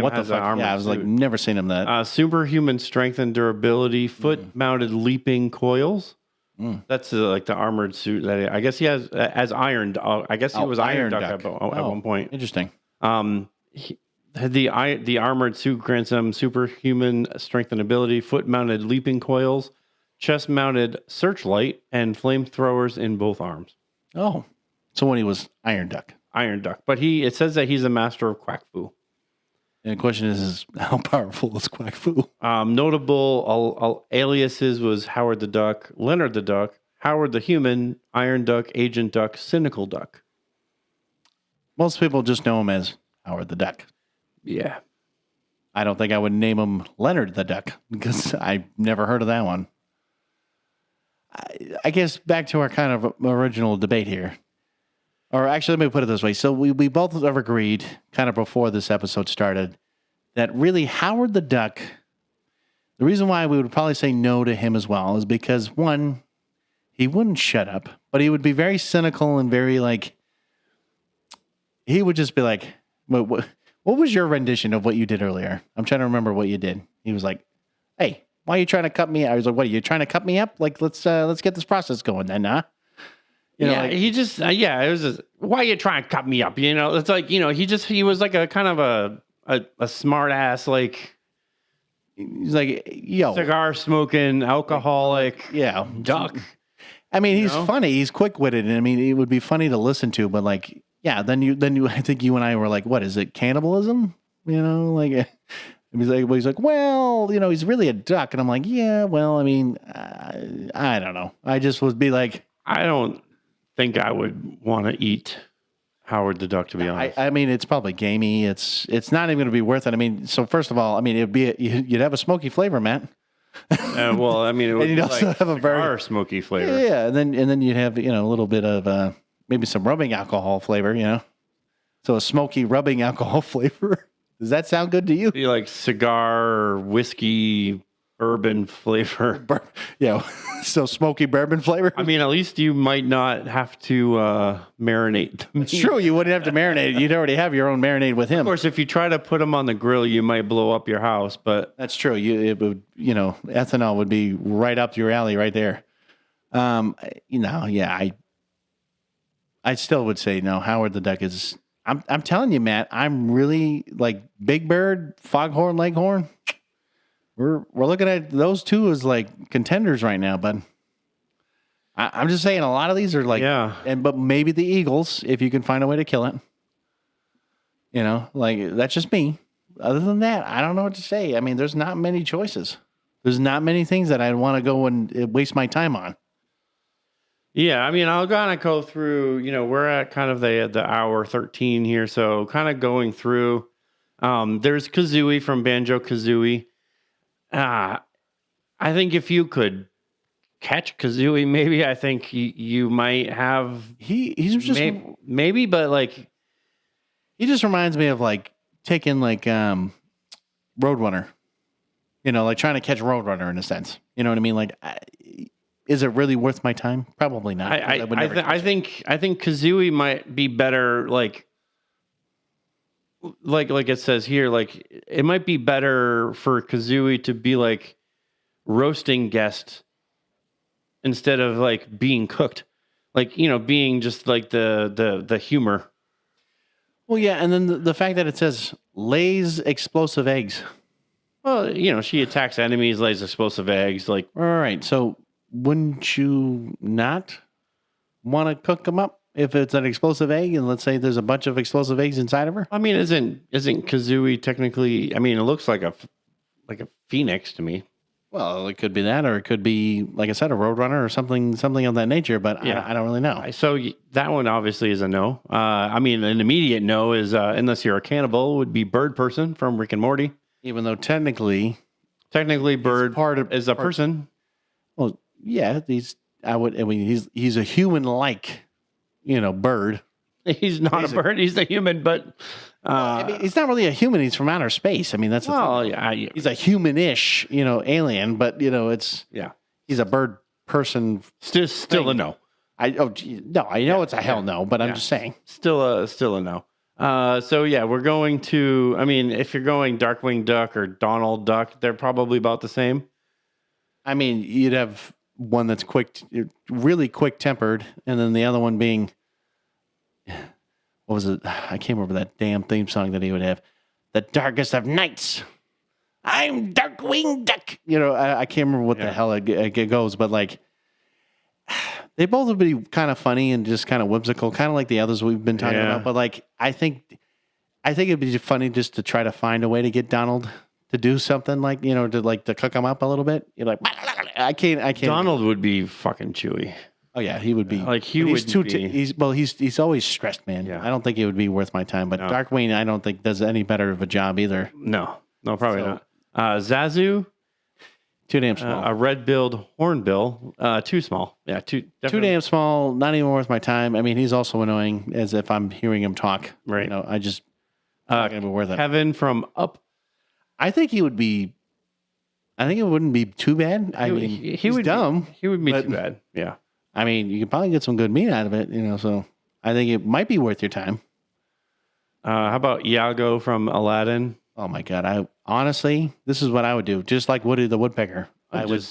what the fuck. Yeah, I was like, never seen him that. Superhuman strength and durability, foot-mounted leaping coils. That's like the armored suit that I guess he has as Iron. I guess he was Iron Duck at one point. Interesting. The armored suit grants him superhuman strength and ability, foot-mounted leaping coils, chest-mounted searchlight, and flamethrowers in both arms. Oh, so when he was Iron Duck. But it says that he's a master of quack fu. And the question is how powerful is quack fu? Notable aliases was Howard the Duck, Leonard the Duck, Howard the Human, Iron Duck, Agent Duck, Cynical Duck. Most people just know him as Howard the Duck. Yeah. I don't think I would name him Leonard the Duck because I've never heard of that one. I guess back to our kind of original debate here. Or actually, let me put it this way. So we both have agreed, kind of before this episode started, that really Howard the Duck, the reason why we would probably say no to him as well is because, one, he wouldn't shut up, but he would be very cynical and very he would just be like, what was your rendition of what you did earlier? I'm trying to remember what you did. He was like, hey, why are you trying to cut me? I was like, what, are you trying to cut me up? Like, let's get this process going then, huh? You know, he just, it was just, why are you trying to cut me up? You know, it's like, he was like a kind of a smart ass, like, he's like, yo, cigar smoking, alcoholic, duck. I mean, he's funny. He's quick witted. And I mean, it would be funny to listen to, but like, then you, I think you and I were like, what is it? Cannibalism? You know, like, he's like, well, he's really a duck. And I'm like, yeah, well, I mean, I don't know. I just would be like, I don't think I would want to eat Howard the Duck, to be honest. I mean, it's probably gamey. It's not even going to be worth it. I mean, so first of all, I mean, you'd have a smoky flavor, Matt. Well, I mean, it would and you'd also have a very smoky flavor. Yeah, and then you'd have a little bit of maybe some rubbing alcohol flavor. So a smoky rubbing alcohol flavor. Does that sound good to you? Be like cigar or whiskey bourbon flavor. So smoky bourbon flavor. I mean, at least you might not have to marinate. It's true. You wouldn't have to marinate. You'd already have your own marinade with him. Of course, if you try to put him on the grill, you might blow up your house. But that's true. Ethanol would be right up your alley right there. I still would say no. Howard the Duck is. I'm telling you, Matt. I'm really like Big Bird, Foghorn Leghorn. We're looking at those two as like contenders right now, but I'm just saying a lot of these are like, but maybe the Eagles, if you can find a way to kill it. Like that's just me. Other than that, I don't know what to say. I mean, there's not many choices. There's not many things that I'd want to go and waste my time on. Yeah, I mean, I'll kind of go through, we're at kind of the hour 13 here. So kind of going through, there's Kazooie from Banjo-Kazooie. I think if you could catch Kazooie, maybe I think you might have. He's just maybe, but like he just reminds me of like taking like Roadrunner, like trying to catch Roadrunner in a sense. You know what I mean? Like, is it really worth my time? Probably not. I think Kazooie might be better. like it says here, like it might be better for Kazooie to be like roasting guests instead of like being cooked, like being just like the humor. Well, yeah, and then the fact that it says lays explosive eggs. Well, she attacks enemies, lays explosive eggs. Like, all right, so wouldn't you not want to cook them up if it's an explosive egg? And let's say there's a bunch of explosive eggs inside of her. I mean, isn't Kazooie technically? I mean, it looks like a phoenix to me. Well, it could be that, or it could be, like I said, a roadrunner or something of that nature. But yeah. I don't really know. So that one obviously is a no. I mean, an immediate no is unless you're a cannibal, would be Bird Person from Rick and Morty. Even though technically, Bird is a person. Well, yeah, he's a human-like, bird. He's not a bird. He's a human, but he's not really a human. He's from outer space. I mean, that's he's a human-ish, alien, but he's a bird person. Still a no. I know it's a hell no, but I'm just saying, still a no. So yeah, we're going to. I mean, if you're going Darkwing Duck or Donald Duck, they're probably about the same. I mean, you'd have one that's really quick-tempered, and then the other one being. What was it? I can't remember that damn theme song that he would have. The darkest of nights. I'm Darkwing Duck. I can't remember what the hell it goes, but like, they both would be kind of funny and just kind of whimsical, kind of like the others we've been talking about. But like, I think it'd be funny just to try to find a way to get Donald to do something like, to cook him up a little bit. You're like, I can't. Donald would be fucking Chewy. Oh yeah, he would be like he's always stressed, man. Yeah. I don't think it would be worth my time. But Darkwing, I don't think does any better of a job either. No, probably not. Zazu, too damn small. A red-billed hornbill, too small. Yeah, too damn small. Not even worth my time. I mean, he's also annoying as if I'm hearing him talk. Right. I just not gonna be worth it. Kevin from Up. I think he would be. I think it wouldn't be too bad. He's dumb. He would be too bad. Yeah. I mean, you could probably get some good meat out of it, so I think it might be worth your time. How about Iago from Aladdin? Oh my God. Honestly, this is what I would do. Just like Woody the Woodpecker. I would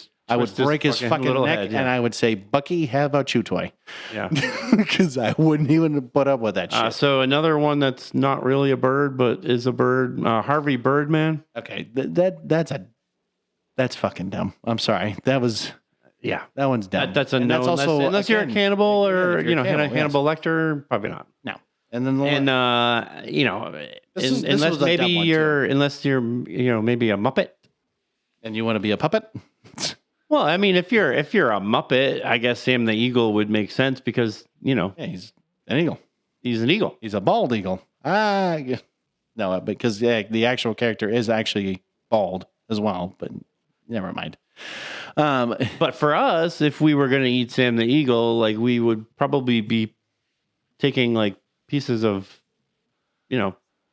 break his fucking neck and I would say, Bucky, have a chew toy. Yeah. Because I wouldn't even put up with that shit. So another one that's not really a bird, but is a bird, Harvey Birdman. Okay. That's fucking dumb. I'm sorry. That was... Yeah, that one's dumb. That's a no. That's also, unless you're a cannibal or Hannibal Lecter, probably not. No. And then unless you're maybe a Muppet, and you want to be a puppet. Well, I mean, if you're a Muppet, I guess Sam the Eagle would make sense because he's an eagle. He's an eagle. He's a bald eagle. No, because the actual character is actually bald as well. But never mind. But for us, if we were going to eat Sam the Eagle, like we would probably be taking like pieces of,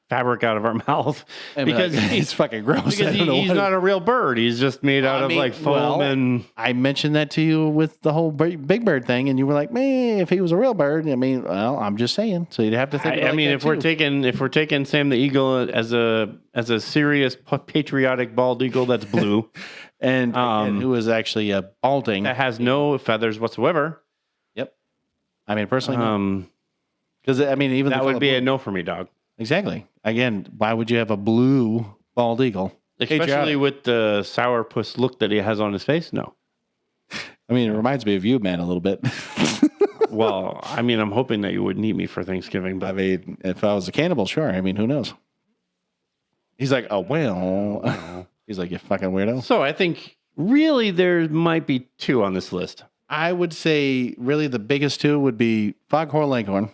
fabric out of our mouth because he's fucking gross. Because he's not a real bird. He's just made out of like foam. And I mentioned that to you with the whole Big Bird thing, and you were like, "Man, if he was a real bird." I mean, well, I'm just saying. So you'd have to think. If we're taking Sam the Eagle as a serious patriotic bald eagle that's blue. And who is actually a balding that has no feathers whatsoever. Yep. I mean, personally, because even that would be a no for me, dog. Exactly. Again, why would you have a blue bald eagle, especially with the sourpuss look that he has on his face? No. I mean, it reminds me of you, man, a little bit. Well, I mean, I'm hoping that you wouldn't eat me for Thanksgiving. But I mean, if I was a cannibal, sure. I mean, who knows? He's like, oh well. He's like, you fucking weirdo. So I think really there might be two on this list. I would say really the biggest two would be Foghorn Leghorn.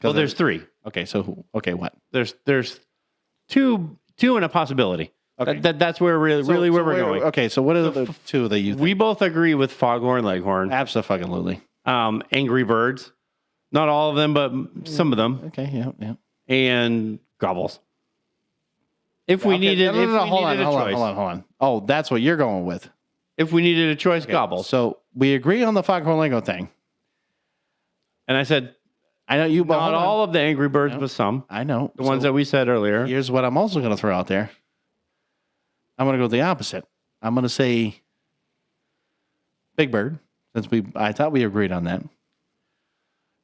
Well, there's three. Okay, so what? There's two and a possibility. Okay. That's where we're going. Okay, so what are the two that you think? We both agree with Foghorn Leghorn. Absolutely. Angry Birds. Not all of them, but some of them. Okay, yeah. And Gobbles. If we needed hold on. Oh, that's what you're going with. If we needed a choice, Gobbles. So we agree on the Foghorn Leghorn thing. And I said I know you. But Not all of the Angry Birds, but some. I know the ones that we said earlier. Here's what I'm also going to throw out there. I'm going to go the opposite. I'm going to say Big Bird, since I thought we agreed on that.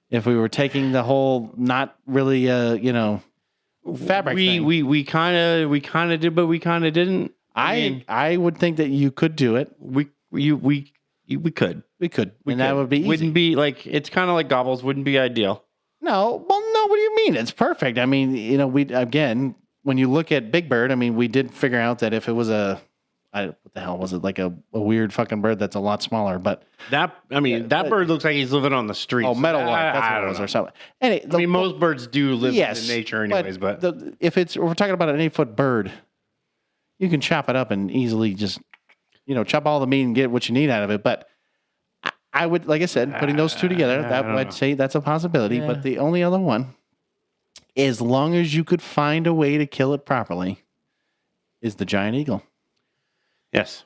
If we were taking the whole not really, fabric thing. We kind of did, but we kind of didn't. I would think that you could do it. We could. And that would be easy. Wouldn't be like, it's kind of like Gobbles. Wouldn't be ideal. No, well, no. What do you mean? It's perfect. I mean, when you look at Big Bird, I mean, we did figure out that if it was what the hell was it? Like a weird fucking bird that's a lot smaller. But that bird looks like he's living on the streets. Oh, meadowlark. That's what it was, or something. Most birds do live in nature, anyways. But if we're talking about an 8-foot bird, you can chop it up and easily just, chop all the meat and get what you need out of it. But I would, like I said, putting those two together, I'd say that's a possibility. Yeah. But the only other one, as long as you could find a way to kill it properly, is the giant eagle. Yes.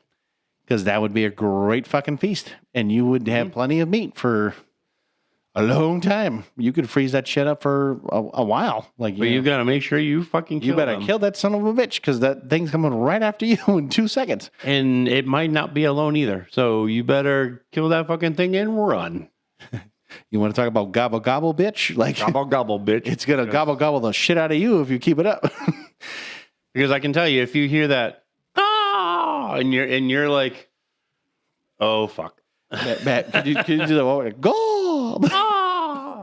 Because that would be a great fucking feast. And you would have plenty of meat for a long time. You could freeze that shit up for a while. But you got to make sure you fucking kill You better kill that son of a bitch, because that thing's coming right after you in 2 seconds. And it might not be alone either. So you better kill that fucking thing and run. You want to talk about gobble gobble, bitch? Gobble gobble, bitch. It's going to gobble gobble the shit out of you if you keep it up. Because I can tell you, if you hear that, and you're like, oh fuck. Matt, could you do that? Go!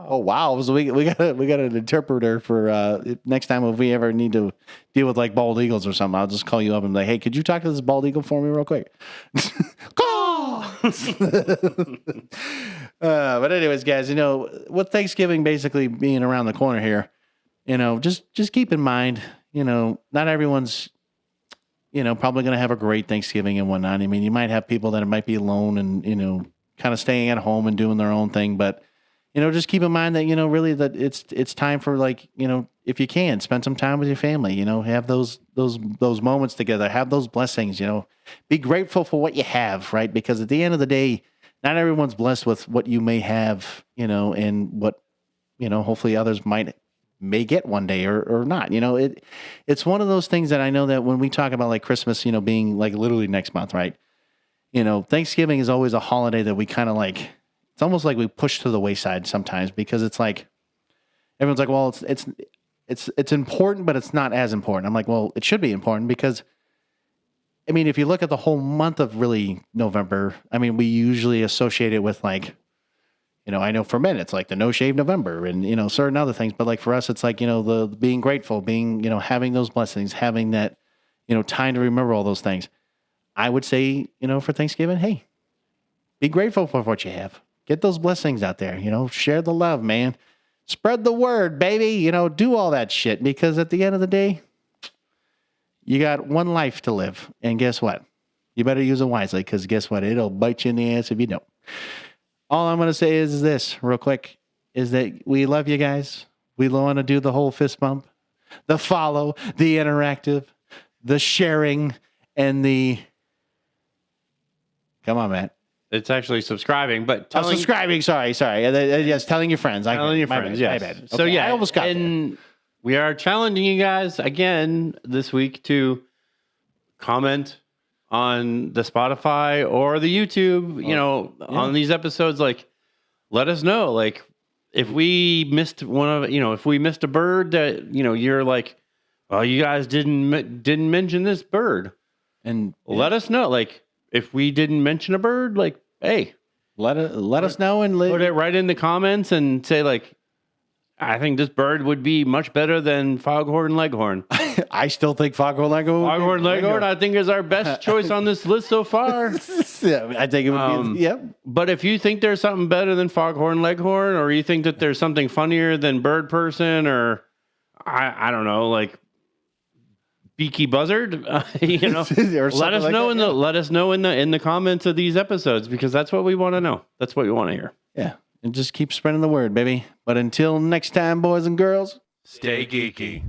Oh wow! So we got an interpreter for next time if we ever need to deal with like bald eagles or something. I'll just call you up and be like, hey, could you talk to this bald eagle for me real quick? Go! But anyways, guys, with Thanksgiving basically being around the corner here, just keep in mind, not everyone's probably going to have a great Thanksgiving and whatnot. I mean, you might have people that might be alone and, kind of staying at home and doing their own thing. But, just keep in mind that, really that it's time for if you can spend some time with your family, have those moments together, have those blessings, be grateful for what you have, right? Because at the end of the day, not everyone's blessed with what you may have, and what, hopefully others may get one day or not. It's one of those things that I know that when we talk about like Christmas, being like literally next month, right? Thanksgiving is always a holiday that we kind of like, it's almost like we push to the wayside sometimes, because it's like, everyone's like, well, it's important, but it's not as important. I'm like, well, it should be important, because I mean, if you look at the whole month of really November, I mean, we usually associate it with like, I know for men, it's like the no shave November and, certain other things. But like for us, it's like, the being grateful, being, having those blessings, having that, time to remember all those things. I would say, for Thanksgiving, hey, be grateful for what you have. Get those blessings out there, share the love, man. Spread the word, baby, do all that shit. Because at the end of the day, you got one life to live. And guess what? You better use it wisely, because guess what? It'll bite you in the ass if you don't. All I'm going to say is this real quick, is that we love you guys. We want to do the whole fist bump, the follow, the interactive, the sharing, and the... Come on, Matt. It's actually subscribing, but subscribing. Sorry. Yes, telling your friends. Telling your friends, yes. My bad. Okay, so yeah, I almost got and we are challenging you guys again this week to comment on the Spotify or the YouTube, on these episodes. Like, let us know, like, if we missed if we missed a bird that, you're like, oh, you guys didn't mention this bird, and let us know. Like, if we didn't mention a bird, like, hey, let us know and put it right in the comments and say, like, I think this bird would be much better than foghorn leghorn. I still think foghorn leghorn. Foghorn leghorn, I think, is our best choice on this list so far. Yeah, I think it would be. Yep. But if you think there's something better than foghorn leghorn, or you think that there's something funnier than bird person, or I don't know, like beaky buzzard, let us know let us know in the comments of these episodes, because that's what we want to know. That's what we want to hear. Yeah. And just keep spreading the word, baby. But until next time, boys and girls, stay geeky.